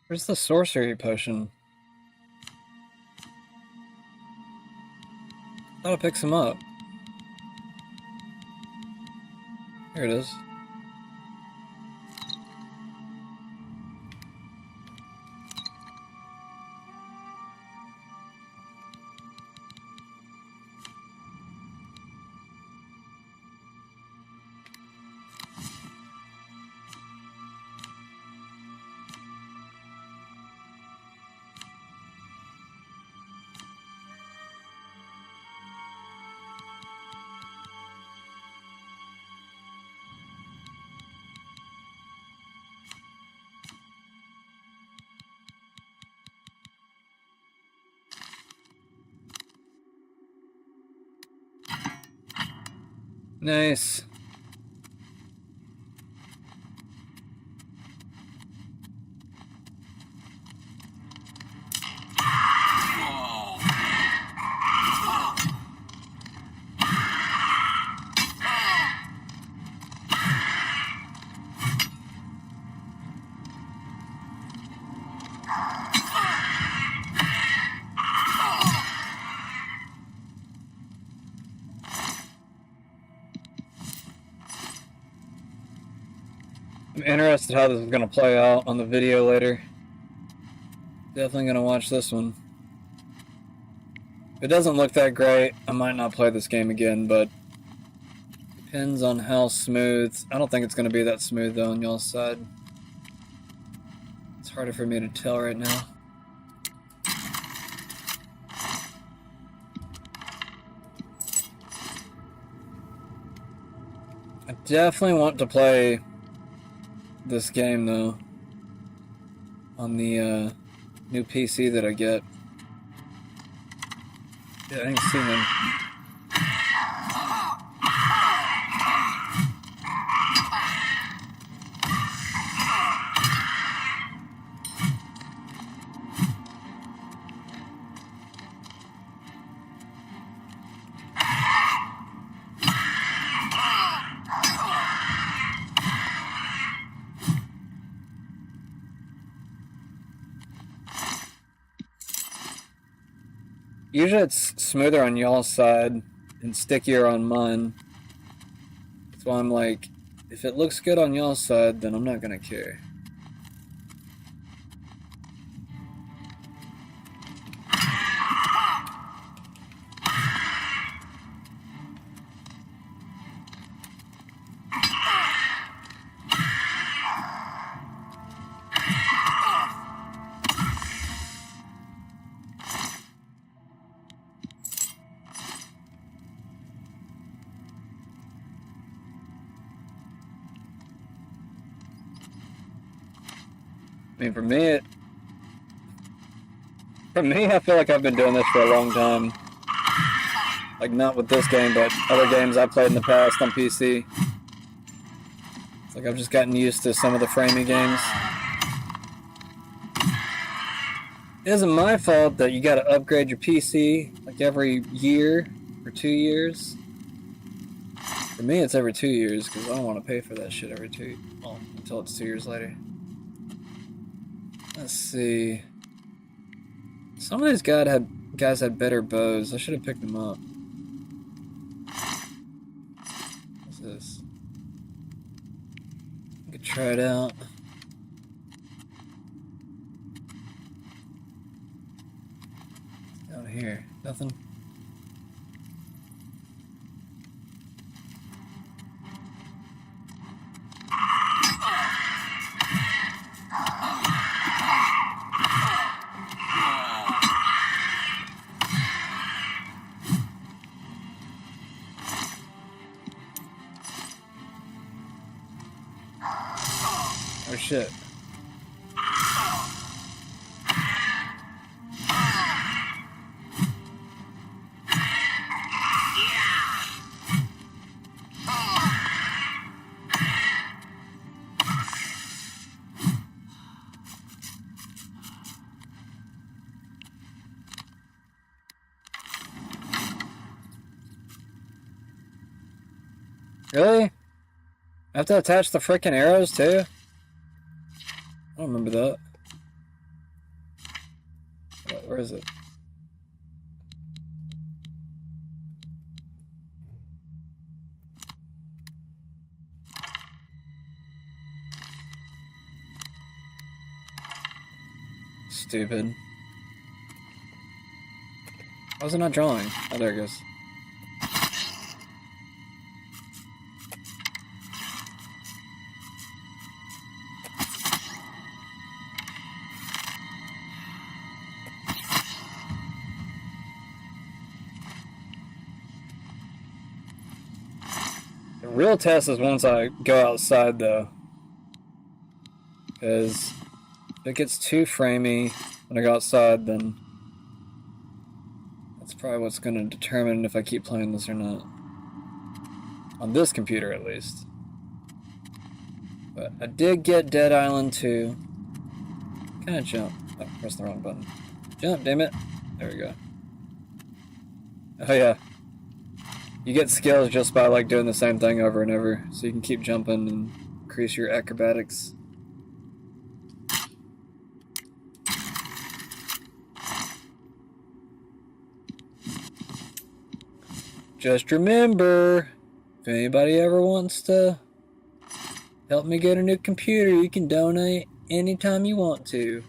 Where's the sorcery potion? Thought it picks him up. Here it is. Nice. I'm interested how this is going to play out on the video later. Definitely going to watch this one. If it doesn't look that great, I might not play this game again, but depends on how smooth. I don't think it's going to be that smooth though on y'all's side. It's harder for me to tell right now. I definitely want to play this game though on the new PC that I get. Yeah, I ain't seen them. Usually it's smoother on y'all's side and stickier on mine. That's why I'm like, if it looks good on y'all's side, then I'm not gonna care. I mean, for me, I feel like I've been doing this for a long time. Like, not with this game, but other games I played in the past on PC. It's like I've just gotten used to some of the framey games. It isn't my fault that you gotta upgrade your PC, like, every year or 2 years. For me, it's every 2 years, because I don't want to pay for that shit every well, until it's 2 years later. Let's see. Some of these guys had better bows. I should have picked them up. What's this? I could try it out. Down here, nothing. Oh shit. Really? I have to attach the frickin' arrows too? I don't remember that. Where is it? Stupid. Why was it not drawing? Oh, there it goes. The real test is once I go outside, though. Because if it gets too framey when I go outside, then that's probably what's going to determine if I keep playing this or not. On this computer, at least. But I did get Dead Island 2. Kind of jump. Oh, pressed the wrong button. Jump, damn it. There we go. Oh yeah. You get skills just by like doing the same thing over and over, so you can keep jumping and increase your acrobatics. Just remember, if anybody ever wants to help me get a new computer, you can donate anytime you want to.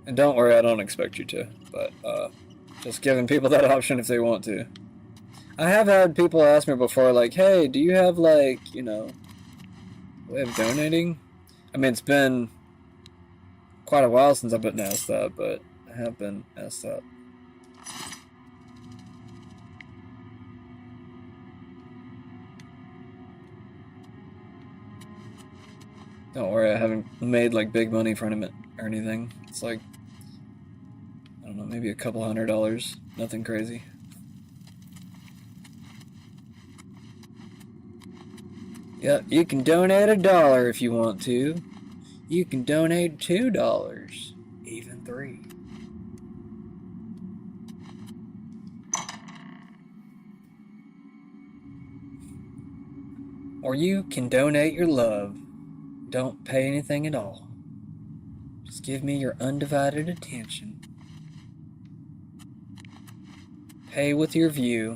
And don't worry, I don't expect you to, but just giving people that option if they want to. I have had people ask me before, like, hey, do you have, like, you know, a way of donating? I mean, it's been quite a while since I've been asked that, but I have been asked that. Don't worry, I haven't made, like, big money from it or anything. It's like, I don't know, maybe a couple $100. Nothing crazy. Yep, you can donate $1 if you want to. You can donate $2, even $3. Or you can donate your love. Don't pay anything at all. Just give me your undivided attention. Pay with your view.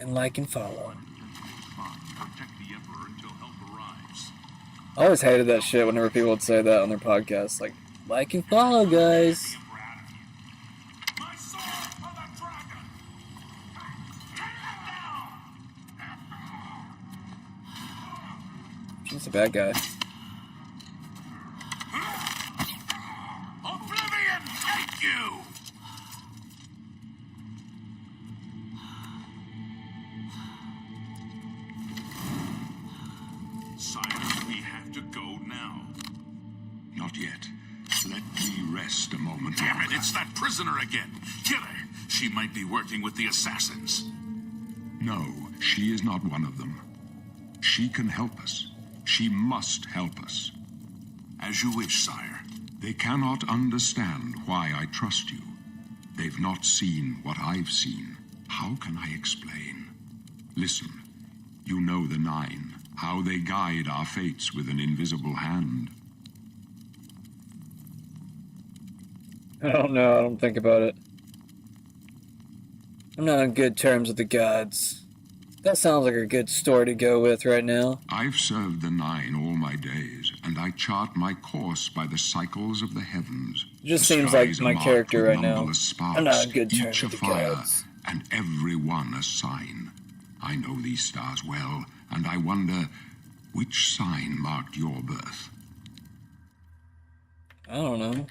And like and follow. I always hated that shit whenever people would say that on their podcasts. Like and follow, guys. He's a bad guy. Oblivion, take you! Sire, we have to go now. Not yet. Let me rest a moment Damn longer. it, it's that prisoner again. Kill her. She might be working with the assassins. No, she is not one of them. She can help us. She must help us. As you wish, sire. They cannot understand why I trust you. They've not seen what I've seen. How can I explain? Listen, you know the Nine, how they guide our fates with an invisible hand. I don't know, I don't think about it. I'm not on good terms with the gods. That sounds like a good story to go with right now. I've served the Nine all my days, and I chart my course by the cycles of the heavens. It just The seems like skies are my marked character with right now. numberless sparks, I'm not on good terms each a with the fire, gods. and every one a sign. I know these stars well, and I wonder which sign marked your birth. I don't know.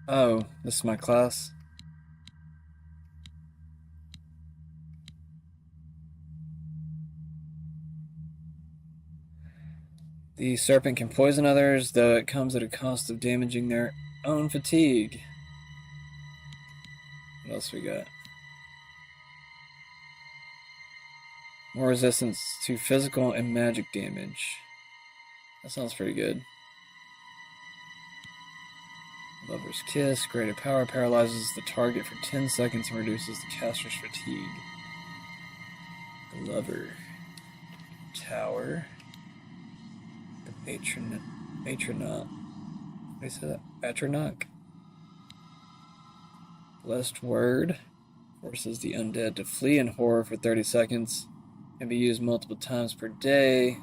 Oh, this is my class. The serpent can poison others, though it comes at a cost of damaging their own fatigue. What else we got? More resistance to physical and magic damage. That sounds pretty good. Lover's Kiss. Greater power paralyzes the target for 10 seconds and reduces the caster's fatigue. The Lover. Tower. The Patronaut. What is that? Atronach. Blessed word forces the undead to flee in horror for 30 seconds. Can be used multiple times per day.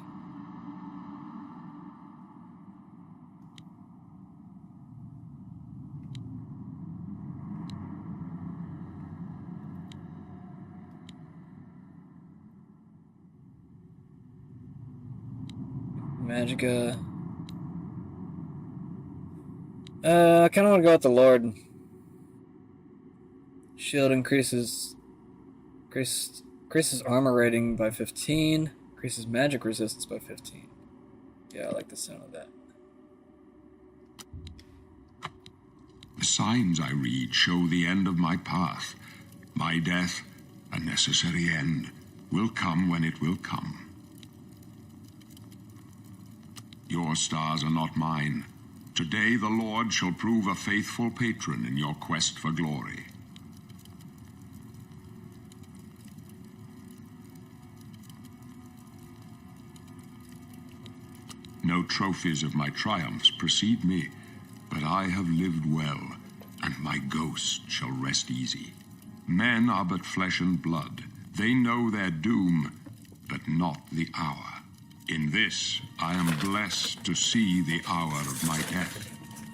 Magica. I kind of want to go with the Lord. Shield increases armor rating by 15. Increases magic resistance by 15. Yeah, I like the sound of that. The signs I read show the end of my path. My death, a necessary end, will come when it will come. Your stars are not mine. Today the Lord shall prove a faithful patron in your quest for glory. No trophies of my triumphs precede me, but I have lived well, and my ghost shall rest easy. Men are but flesh and blood. They know their doom, but not the hour. In this, I am blessed to see the hour of my death,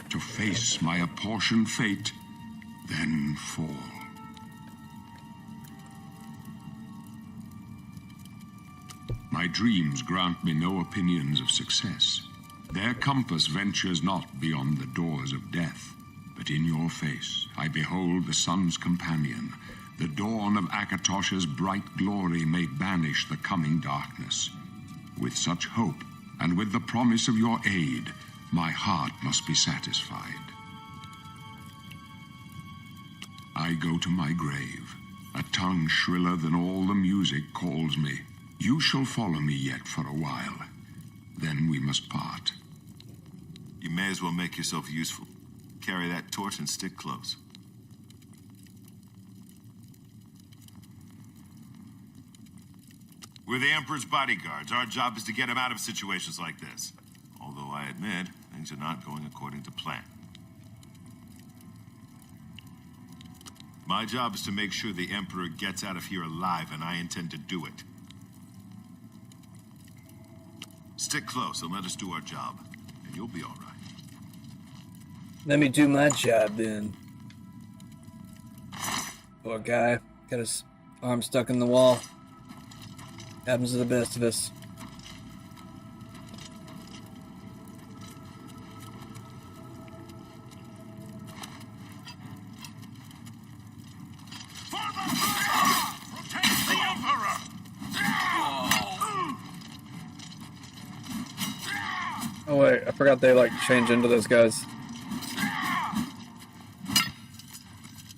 to face my apportioned fate, then fall. My dreams grant me no opinions of success. Their compass ventures not beyond the doors of death. But in your face I behold the sun's companion. The dawn of Akatosh's bright glory may banish the coming darkness. With such hope, and with the promise of your aid, my heart must be satisfied. I go to my grave. A tongue shriller than all the music calls me. You shall follow me yet for a while. Then we must part. You may as well make yourself useful. Carry that torch and stick close. We're the Emperor's bodyguards. Our job is to get him out of situations like this. Although I admit, things are not going according to plan. My job is to make sure the Emperor gets out of here alive, and I intend to do it. Stick close and let us do our job, and you'll be all right. Let me do my job then. Poor guy. Got his arm stuck in the wall. Happens to the best of us. Protect the Emperor! Oh wait, I forgot they like change into those guys.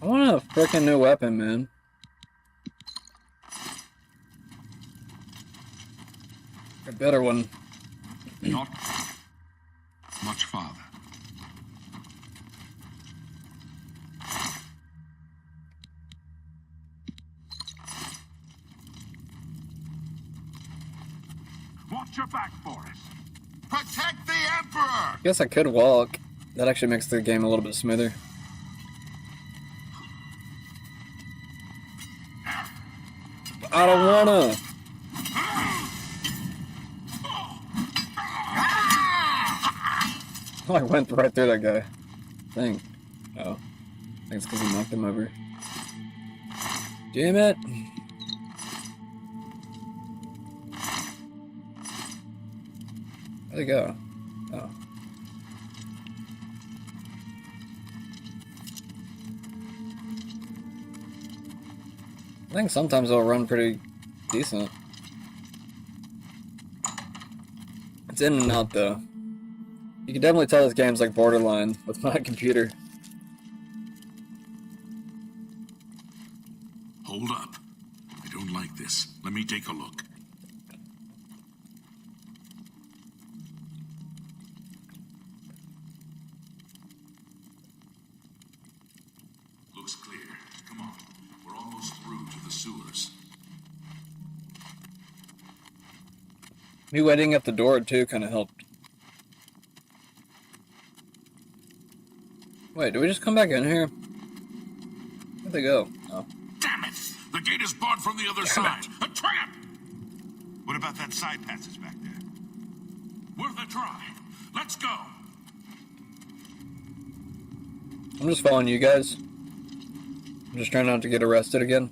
I want a freaking new weapon, man. A better one. Not much farther. Watch your back, Boris. Protect the Emperor! Guess I could walk. That actually makes the game a little bit smoother. I don't wanna. Oh, I went right through that guy. Dang. Oh. I think it's because he knocked him over. Damn it. Where'd he go? Oh. I think sometimes it'll run pretty decent. It's in and out though. You can definitely tell this game's like borderline with my computer. Hold up. I don't like this. Let me take a look. Looks clear. Come on. We're almost through to the sewers. Me waiting at the door too kind of helped. Wait, do we just come back in here? Where'd they go? Oh. Damn it! The gate is barred from the other side. A trap! What about that side passage back there? Worth a try. Let's go. I'm just following you guys. I'm just trying not to get arrested again.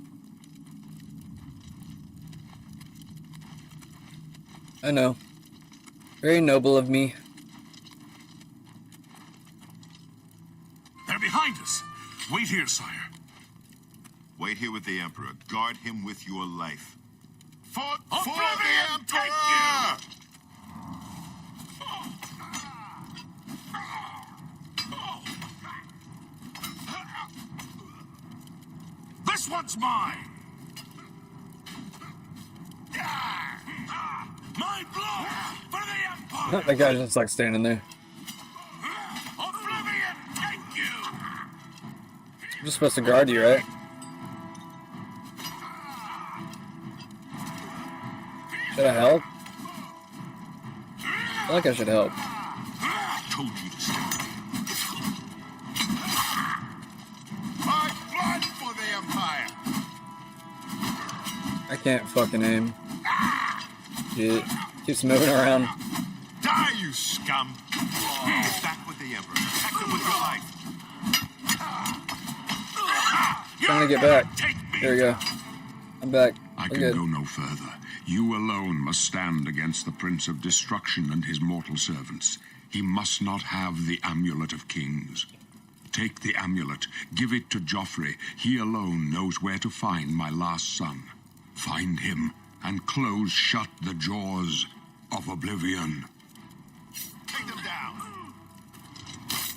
I know. Very noble of me. They're behind us. Wait here, sire. Wait here with the Emperor. Guard him with your life. For Oblivion, the Emperor! take you! This one's mine! My blow for the Empire! That guy's just like standing there. Oblivion, take you! I'm just supposed to guard you, right? Should I help? I feel like I should help. Told you to stay. My blood for the Empire! I can't fucking aim. Shit. Keeps moving around. Die, you scum! Get back with the Emperor. Protect him with your life. Trying to get back. There we go. I'm back. I We're can good. go no further. You alone must stand against the Prince of Destruction and his mortal servants. He must not have the Amulet of Kings. Take the amulet, give it to Joffrey. He alone knows where to find my last son. Find him and close shut the jaws of oblivion. Take them down.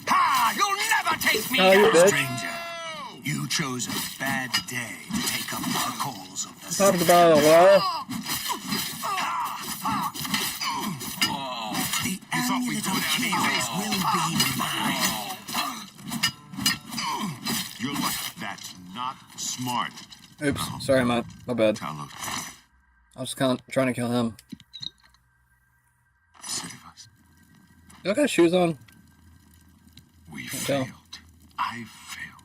Ha! You'll never take me Oh, you down, bitch. stranger. You chose a bad day to take up the cause of the Talked about a while. The thought we'd amulet go of down kings easy. will be mine. You're like, that's not smart. Oops. Sorry, Matt. My bad. Talos, I was trying to kill him. save us. Do I got shoes on? We Can't tell. failed. I failed.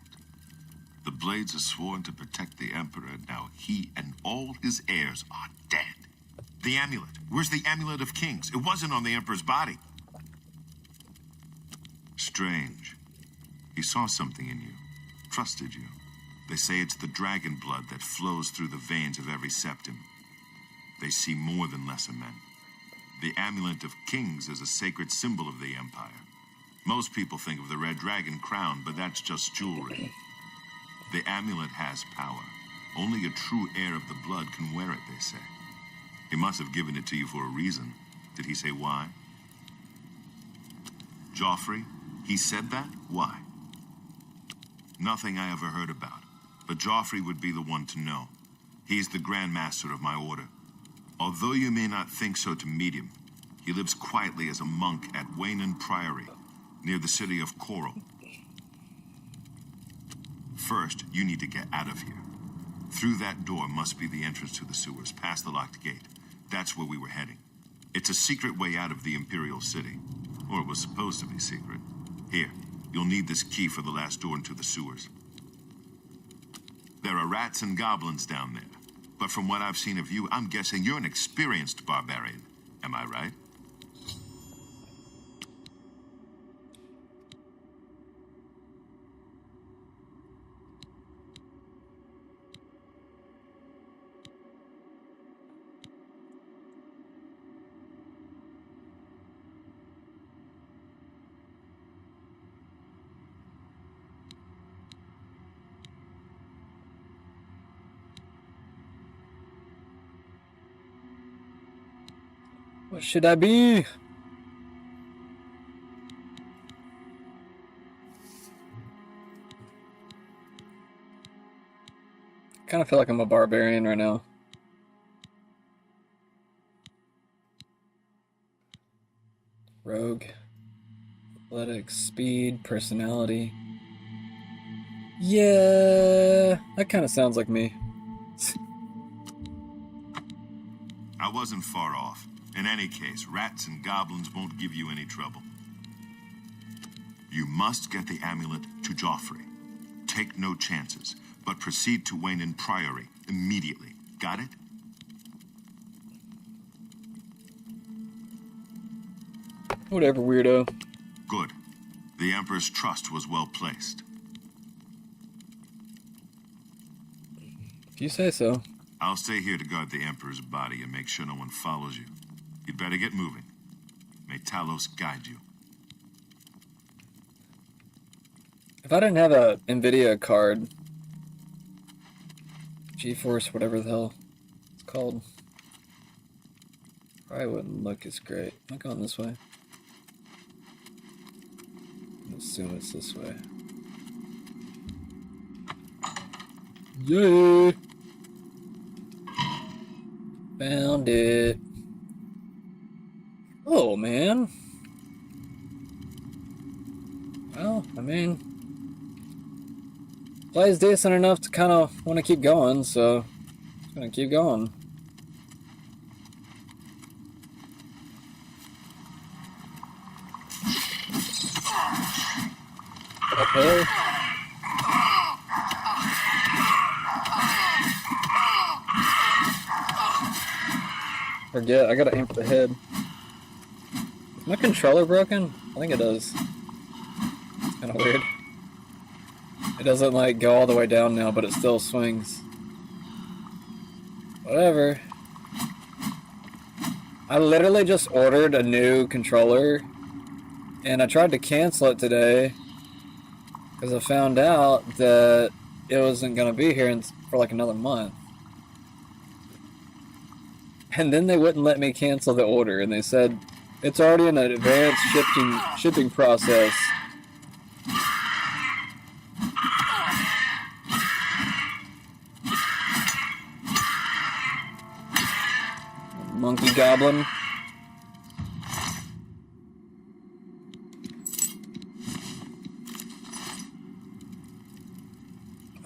The Blades are sworn to protect the Emperor. Now he and all his heirs are dead. The amulet. Where's the Amulet of Kings? It wasn't on the Emperor's body. Strange. He saw something in you. Trusted you. They say it's the dragon blood that flows through the veins of every septim. They see more than lesser men. The Amulet of Kings is a sacred symbol of the Empire. Most people think of the red dragon crown, but that's just jewelry. The amulet has power. Only a true heir of the blood can wear it, they say. He must have given it to you for a reason. Did he say why? Joffrey, he said that? Why? Nothing I ever heard about. But Joffrey would be the one to know. He's the Grand Master of my order. Although you may not think so to meet him, he lives quietly as a monk at Waynon Priory, near the city of Coral. First, you need to get out of here. Through that door must be the entrance to the sewers, past the locked gate. That's where we were heading. It's a secret way out of the Imperial City. Or it was supposed to be secret. Here, you'll need this key for the last door into the sewers. There are rats and goblins down there. But from what I've seen of you, I'm guessing you're an experienced barbarian. Am I right? What should I be? Kind of feel like I'm a barbarian right now. Rogue. Athletics, speed, personality. Yeah, that kind of sounds like me. I wasn't far off. In any case, rats and goblins won't give you any trouble. You must get the amulet to Joffrey. Take no chances, but proceed to Wayne Priory immediately. Got it? Whatever, weirdo. Good. The Emperor's trust was well placed. If you say so. I'll stay here to guard the Emperor's body and make sure no one follows you. You'd better get moving. May Talos guide you. If I didn't have a NVIDIA card, GeForce, whatever the hell it's called, probably wouldn't look as great. I'm going this way. I assume it's this way. Yay! Found it. Oh, man. Well, I mean, plays decent enough to kind of want to keep going, so I'm gonna keep going. Okay. Forget, I gotta aim for the head. Is my controller broken? I think it is. It's kinda weird. It doesn't like go all the way down now, but it still swings. Whatever. I literally just ordered a new controller and I tried to cancel it today because I found out that it wasn't gonna be here for like another month. And then they wouldn't let me cancel the order, and they said it's already in an advanced shipping process. Monkey goblin.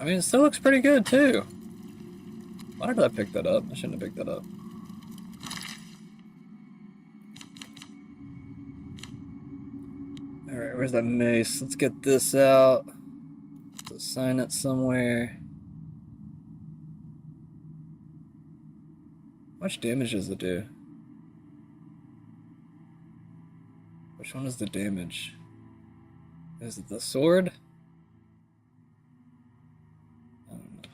I mean, it still looks pretty good too. Why did I pick that up? I shouldn't have picked that up. Alright, where's that mace? Let's get this out. Let's assign it somewhere. How much damage does it do? Which one is the damage? Is it the sword? I don't know.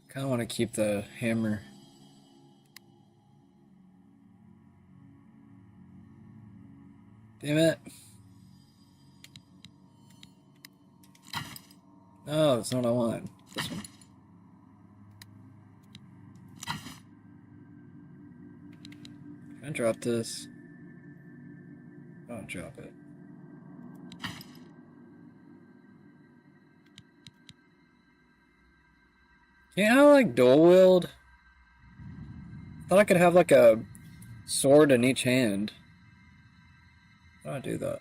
I kind of want to keep the hammer. Damn it. No, that's not what I want. This one. Can I drop this? Don't drop it. Can't I like dual wield? Thought I could have like a sword in each hand. How do I do that?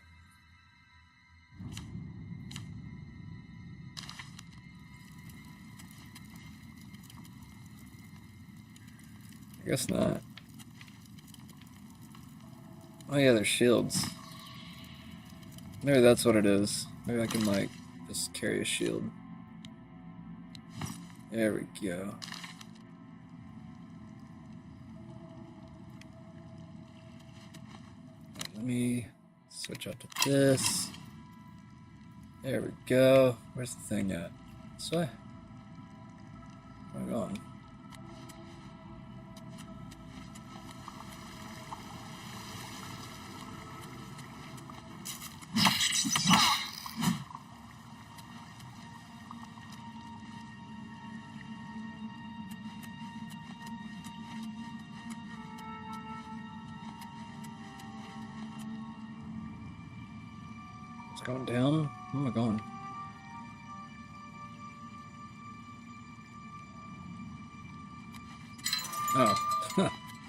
I guess not. Oh yeah, there's shields. Maybe that's what it is. Maybe I can like just carry a shield. There we go. Right, let me switch up to this. There we go. Where's the thing at? This way? Where am I going? It's going down? Where am I going? Oh.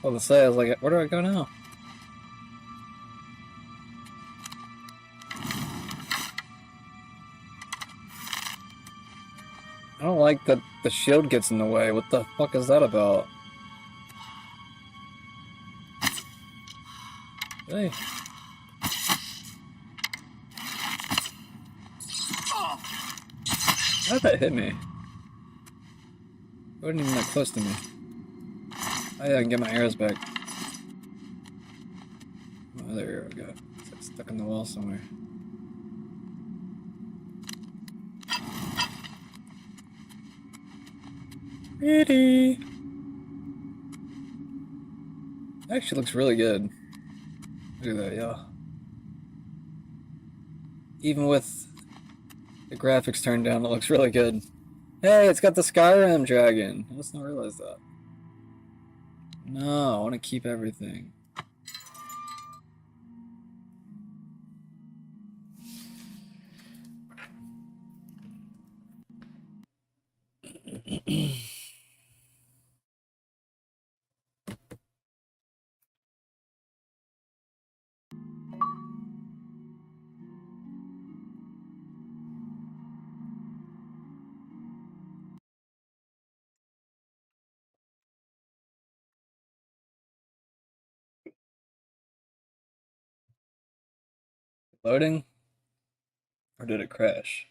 I was say, I was like, where do I go now? I don't like that the shield gets in the way. What the fuck is that about? Hey. How'd that hit me? It wasn't even that close to me. Oh yeah, I can get my arrows back. Oh, there we go. It's like stuck in the wall somewhere. Pretty. Actually looks really good. Look at that, y'all. Even with the graphics turned down, it looks really good. Hey, it's got the Skyrim dragon. I just not realize that. No, I want to keep everything. Loading? Or did it crash?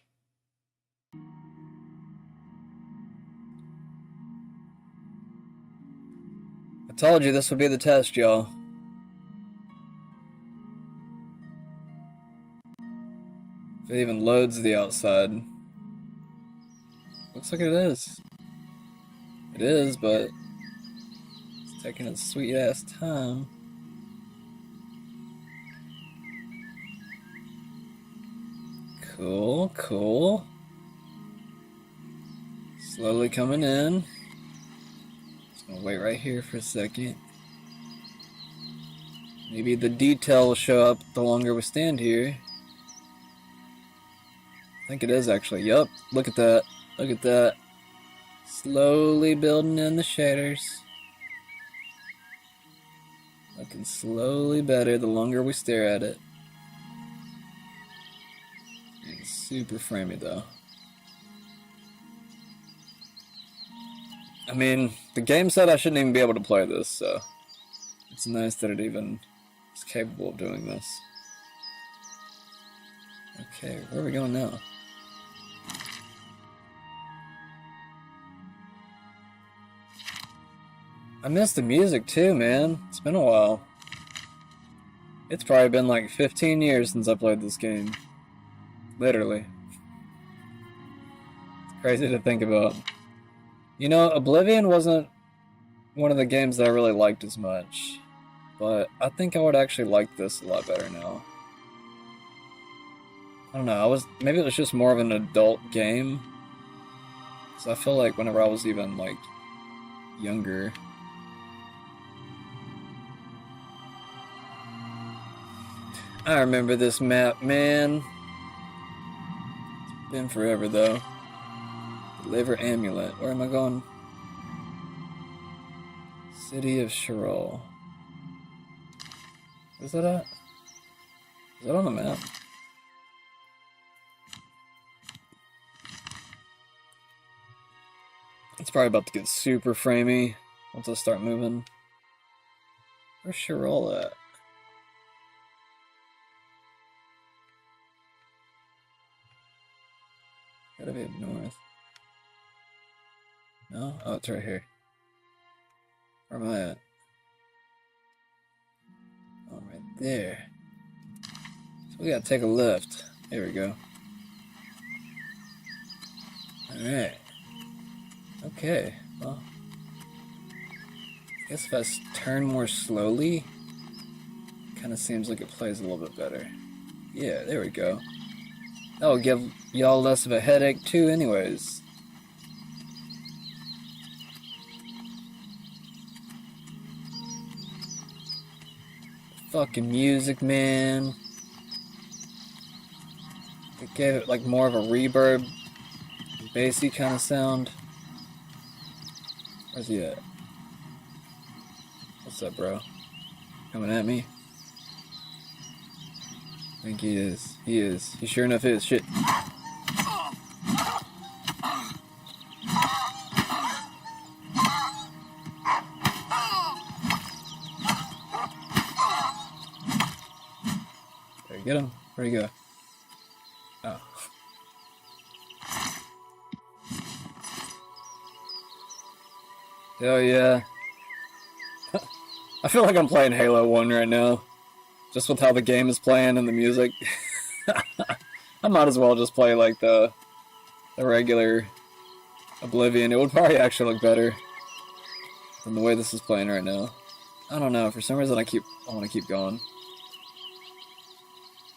I told you this would be the test, y'all. If it even loads the outside. Looks like it is. It is, but it's taking its sweet ass time. Cool, cool. Slowly coming in. Just gonna wait right here for a second. Maybe the detail will show up the longer we stand here. I think it is actually. Yup, look at that. Look at that. Slowly building in the shaders. Looking slowly better the longer we stare at it. It's super framey though. I mean, the game said I shouldn't even be able to play this, so it's nice that it even is capable of doing this. Okay, where are we going now? I missed the music too, man. It's been a while. It's probably been like 15 years since I played this game. Literally. It's crazy to think about. You know, Oblivion wasn't one of the games that I really liked as much. But I think I would actually like this a lot better now. I don't know, maybe it was just more of an adult game. Because I feel like whenever I was even, like, younger... I remember this map, man. It's been forever, though. Deliver amulet. Where am I going? City of Shirol. Where's that at? Is that on the map? It's probably about to get super framey once I start moving. Where's Shirol at? Gotta be up north. No? Oh, it's right here. Where am I at? Oh, right there. So we gotta take a left. Here we go. Alright. Okay, well. I guess if I turn more slowly, kinda seems like it plays a little bit better. Yeah, there we go. That'll give y'all less of a headache too anyways. Fucking music, man. It gave it like more of a reverb, bassy kind of sound. Where's he at? What's up, bro? Coming at me? I think he is. He is. He sure enough is. Shit. Get him. Where'd he go? Oh. Hell yeah. I feel like I'm playing Halo 1 right now. Just with how the game is playing and the music. I might as well just play like the regular Oblivion. It would probably actually look better than the way this is playing right now. I don't know, for some reason I want to keep going.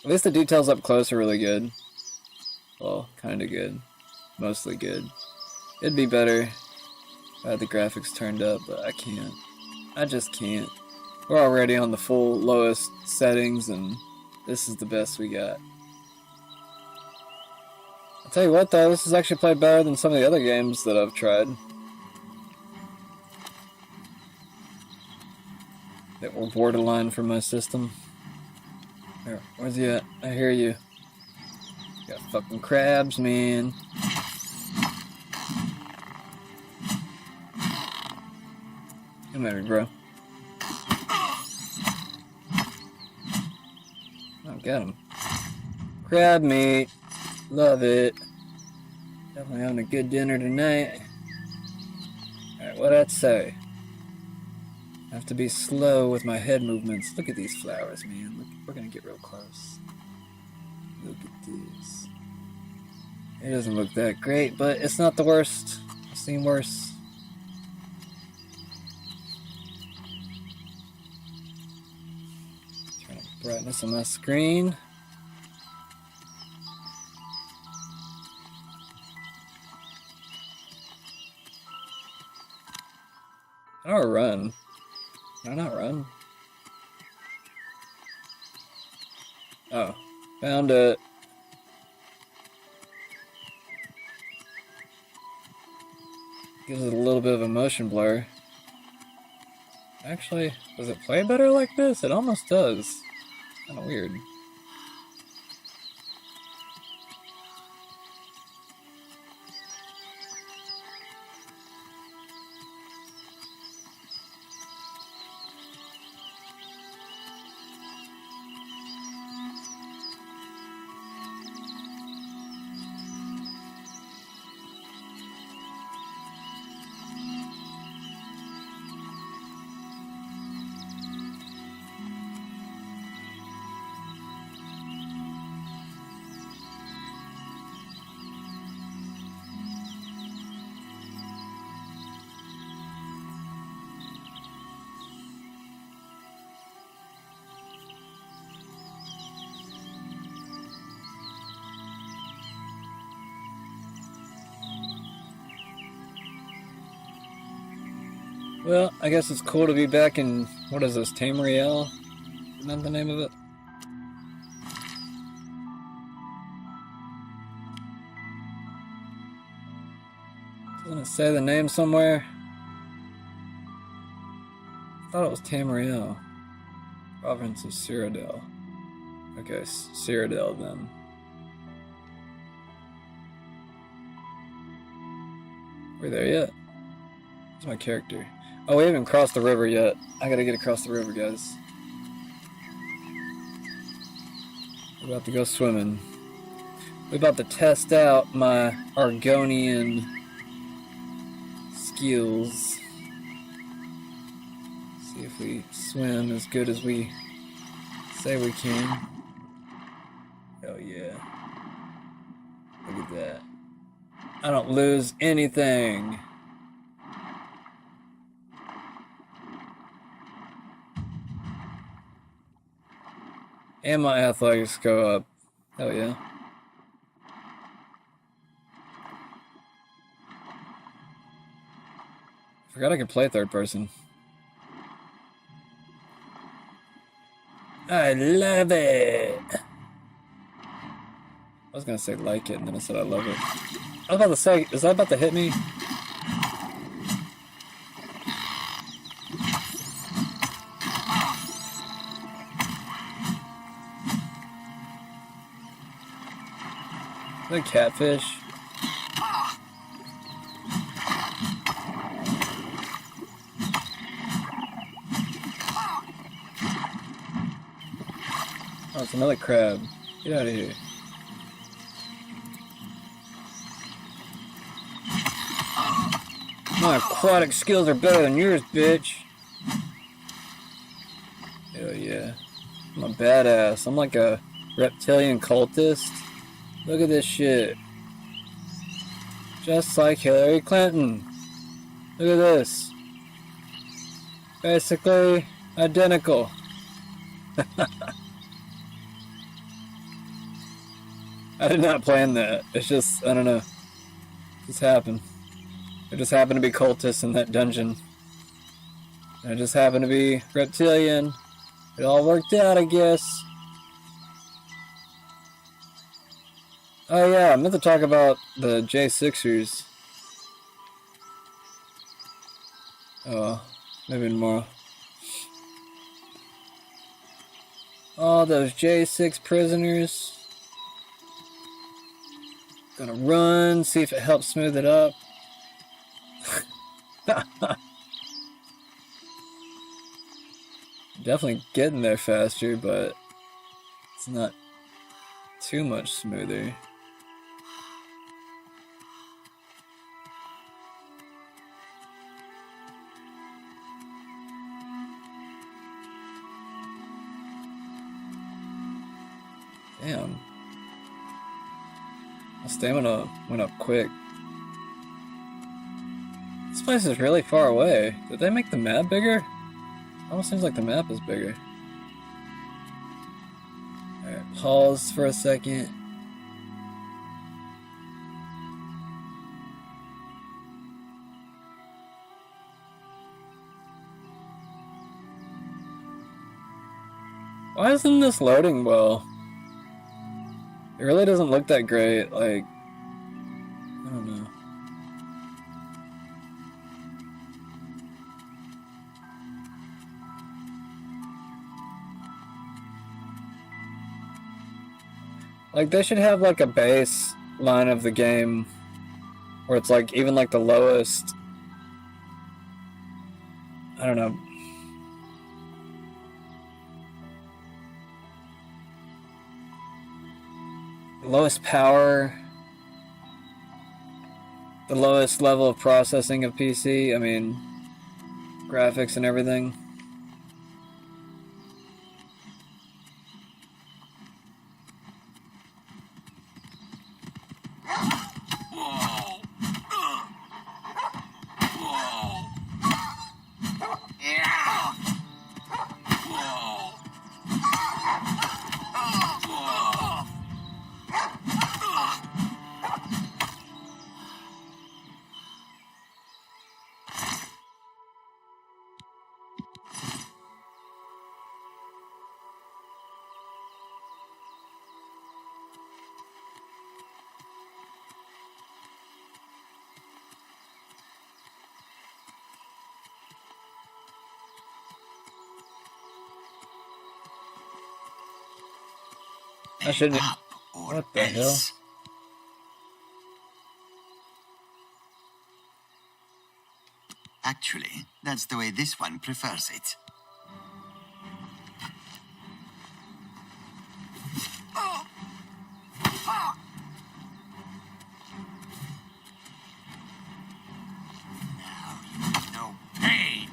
At least the details up close are really good. Well, kinda good. Mostly good. It'd be better if I had the graphics turned up, but I can't. I just can't. We're already on the full lowest settings, and this is the best we got. I'll tell you what though, this is actually played better than some of the other games that I've tried. That were borderline for my system. Where's he at? I hear you. Got fucking crabs, man. Come at me, bro. Oh, got him. Crab meat. Love it. Definitely having a good dinner tonight. Alright, what'd that say? I have to be slow with my head movements. Look at these flowers, man. Look, we're gonna get real close. Look at this. It doesn't look that great, but it's not the worst. I've seen worse. Turn up the brightness on my screen. How do I run? Can I not run? Oh, found it. Gives it a little bit of a motion blur. Actually, does it play better like this? It almost does. Kinda weird. Well, I guess it's cool to be back in, what is this, Tamriel? Isn't that the name of it? Doesn't it say the name somewhere? I thought it was Tamriel. Province of Cyrodiil. Okay, Cyrodiil then. We're there yet? Where's my character? Oh, we haven't crossed the river yet. I gotta get across the river, guys. We're about to go swimming. We're about to test out my Argonian skills. See if we swim as good as we say we can. Hell yeah. Look at that. I don't lose anything. And my athletics go up. Hell yeah. Forgot I could play third person. I love it! I was gonna say like it, and then I said I love it. I was about to say, is that about to hit me? The catfish. Oh it's another crab. Get out of here. My aquatic skills are better than yours, bitch. Hell yeah. I'm a badass. I'm like a reptilian cultist. Look at this shit. Just like Hillary Clinton. Look at this. Basically identical. I did not plan that. It's just, I don't know. It just happened. There just happened to be cultists in that dungeon. And I just happened to be reptilian. It all worked out, I guess. Oh yeah, I meant to talk about the J6ers. Oh, maybe tomorrow. All those J6 prisoners. Gonna run, see if it helps smooth it up. Definitely getting there faster, but it's not too much smoother. Damn. My stamina went up quick. This place is really far away. Did they make the map bigger? Almost seems like the map is bigger. Alright, pause for a second. Why isn't this loading well? It really doesn't look that great, like, I don't know. Like, they should have like a base line of the game where it's like even like the lowest, I don't know. Lowest power, the lowest level of processing of PC, I mean, graphics and everything. I shouldn't. What the hell? Actually, that's the way this one prefers it. Now you know pain.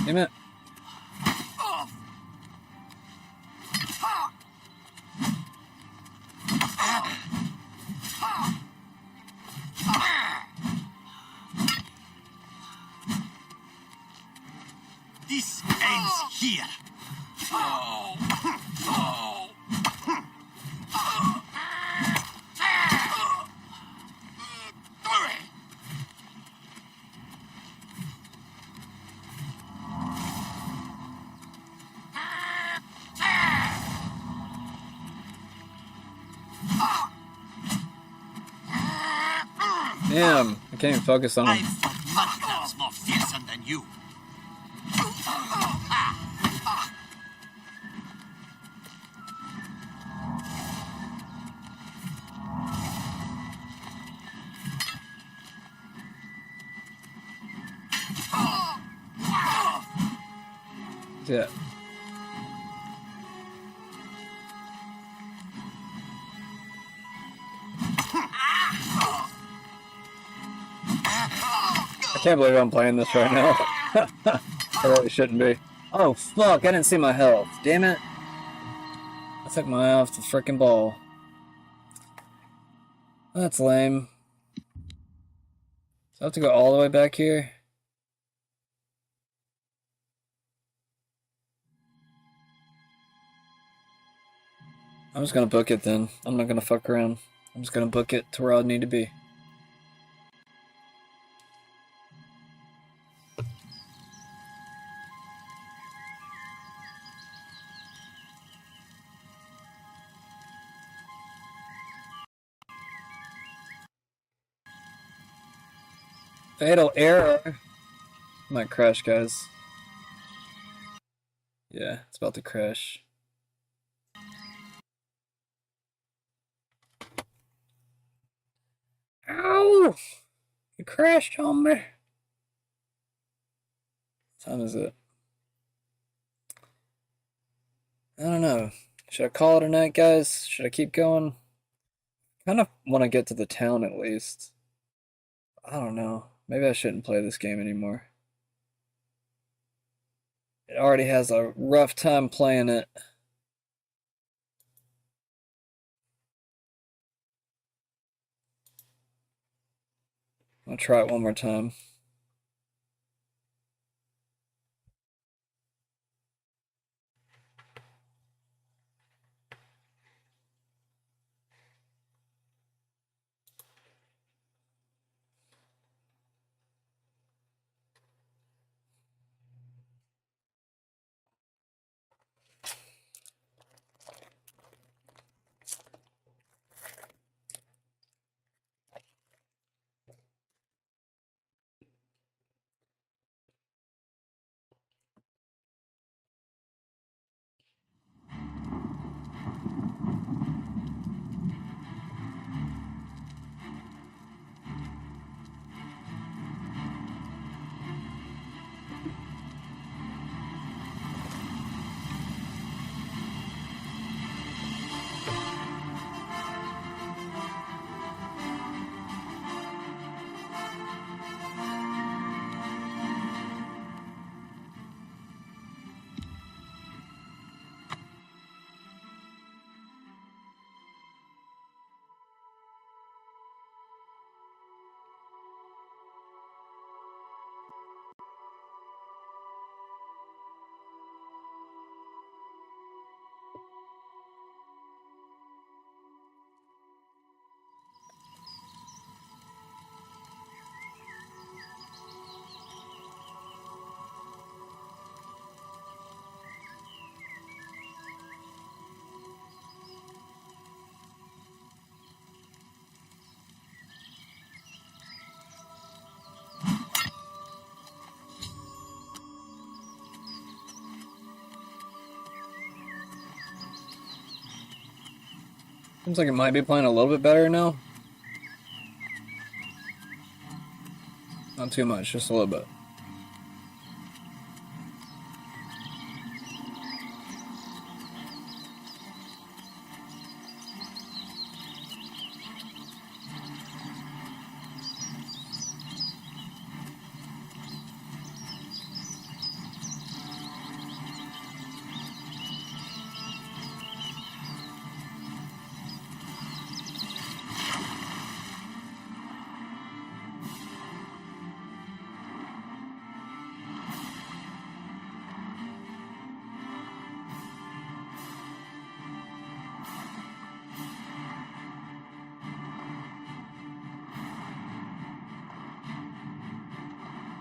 Damn it. This ends here. Damn, I can't even focus on I've him. fought monsters more fearsome than you. Yeah. I can't believe I'm playing this right now. I really shouldn't be. Oh, fuck, I didn't see my health. Damn it. I took my eye off the frickin' ball. That's lame. So I have to go all the way back here? I'm just gonna book it then. I'm not gonna fuck around. I'm just gonna book it to where I need to be. Fatal error. Might crash, guys. Yeah, it's about to crash. Ow! It crashed on me. What time is it? I don't know. Should I call it a night, guys? Should I keep going? Kind of want to get to the town at least. I don't know. Maybe I shouldn't play this game anymore. It already has a rough time playing it. I'll try it one more time. Seems like it might be playing a little bit better now. Not too much, just a little bit.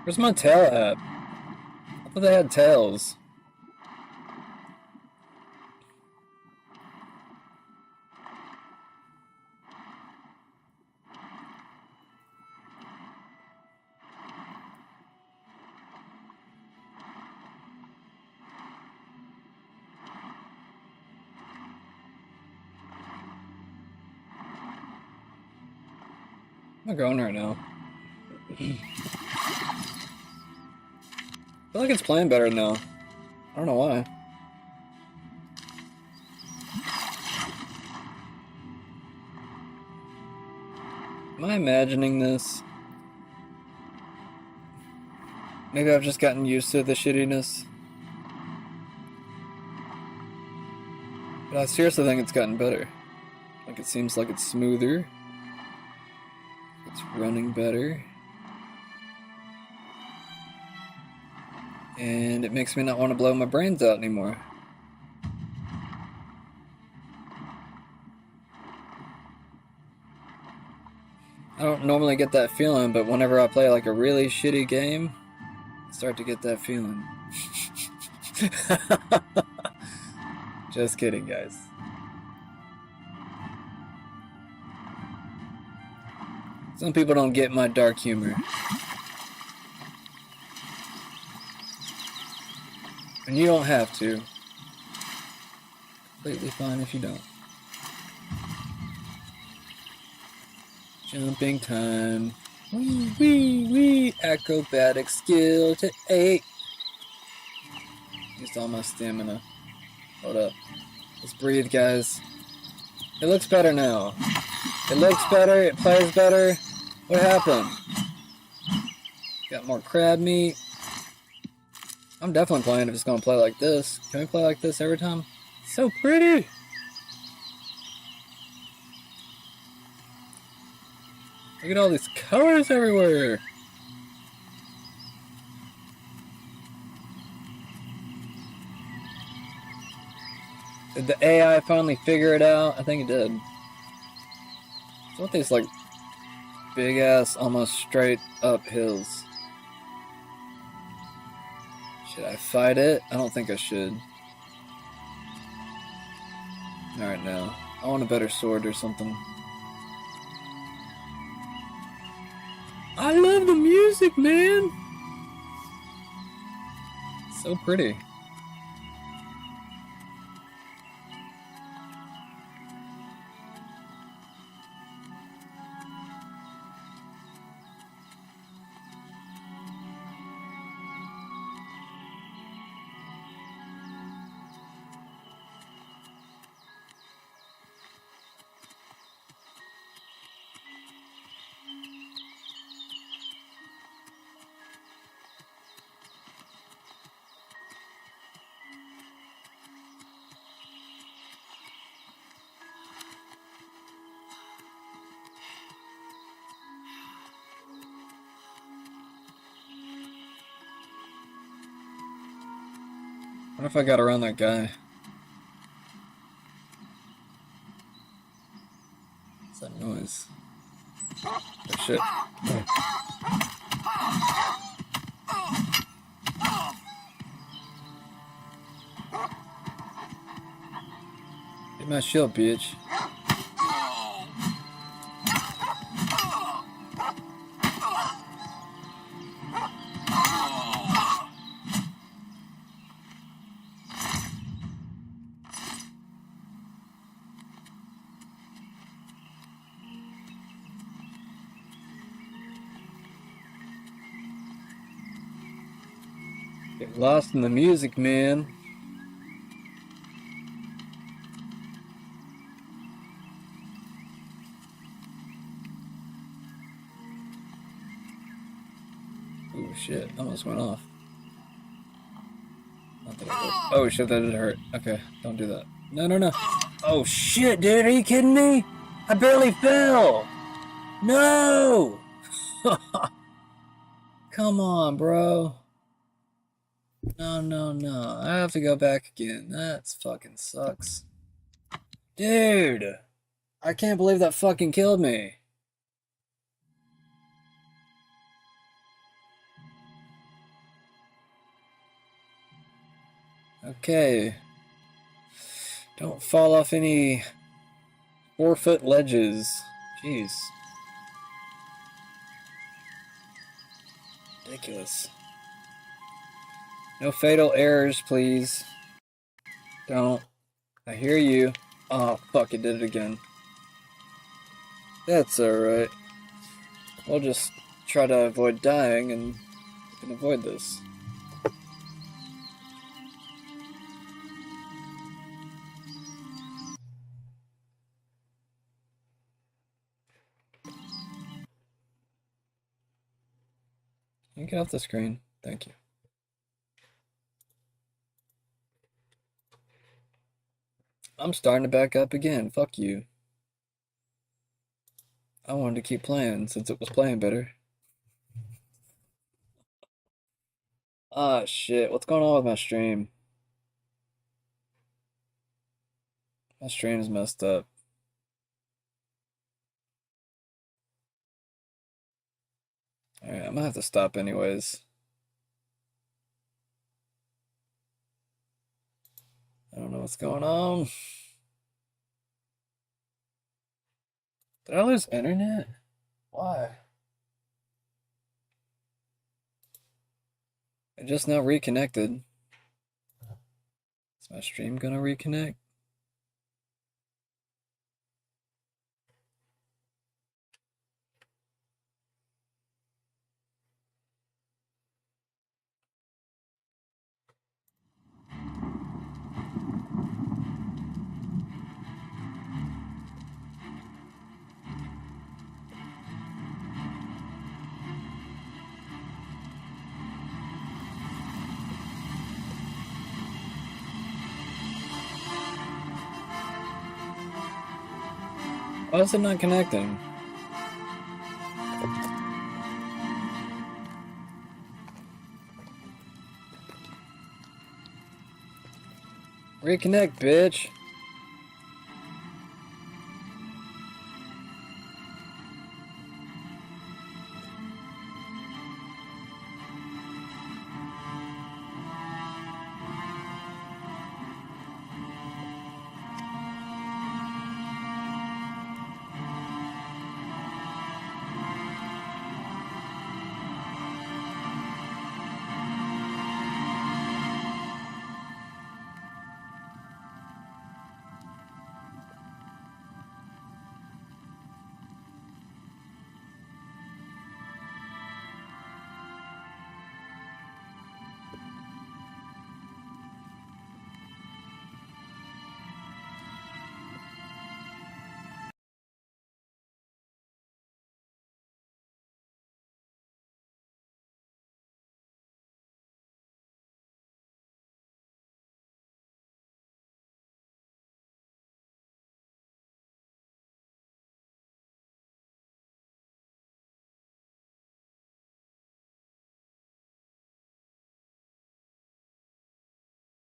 Where's my tail at? I thought they had tails. I'm going right now. I feel like it's playing better now. I don't know why. Am I imagining this? Maybe I've just gotten used to the shittiness. But I seriously think it's gotten better. Like, it seems like it's smoother. It's running better. And it makes me not want to blow my brains out anymore. I don't normally get that feeling, but whenever I play like a really shitty game, I start to get that feeling. Just kidding, guys. Some people don't get my dark humor. And you don't have to. Completely fine if you don't. Jumping time. Wee, wee, wee. Acrobatic skill to 8. Used all my stamina. Hold up. Let's breathe, guys. It looks better now. It looks better. It plays better. What happened? Got more crab meat. I'm definitely playing if it's going to play like this. Can we play like this every time? So pretty! Look at all these colors everywhere! Did the AI finally figure it out? I think it did. So what these, like, big ass, almost straight up hills? Should I fight it? I don't think I should. Alright, now. I want a better sword or something. I love the music, man! So pretty. What if I got around that guy? What's that noise? Oh, shit. Get my shield, bitch. Get lost in the music, man. Oh shit, almost went off. Not that oh shit, that did hurt. Okay, don't do that. No, no, no. Oh shit, dude, are you kidding me? I barely fell! No! Come on, bro. No, no, no. I have to go back again. That fucking sucks. Dude! I can't believe that fucking killed me. Okay. Don't fall off any 4-foot ledges. Jeez. Ridiculous. No fatal errors, please. Don't. I hear you. Oh, fuck, it did it again. That's alright. We'll just try to avoid dying and we can avoid this. Can you get off the screen? Thank you. I'm starting to back up again. Fuck you. I wanted to keep playing since it was playing better. Ah, shit. What's going on with my stream? My stream's messed up. Alright, I'm gonna have to stop anyways. I don't know what's going on. Did I lose internet? Why? It just now reconnected. Is my stream gonna reconnect? Why is it not connecting? Reconnect, bitch.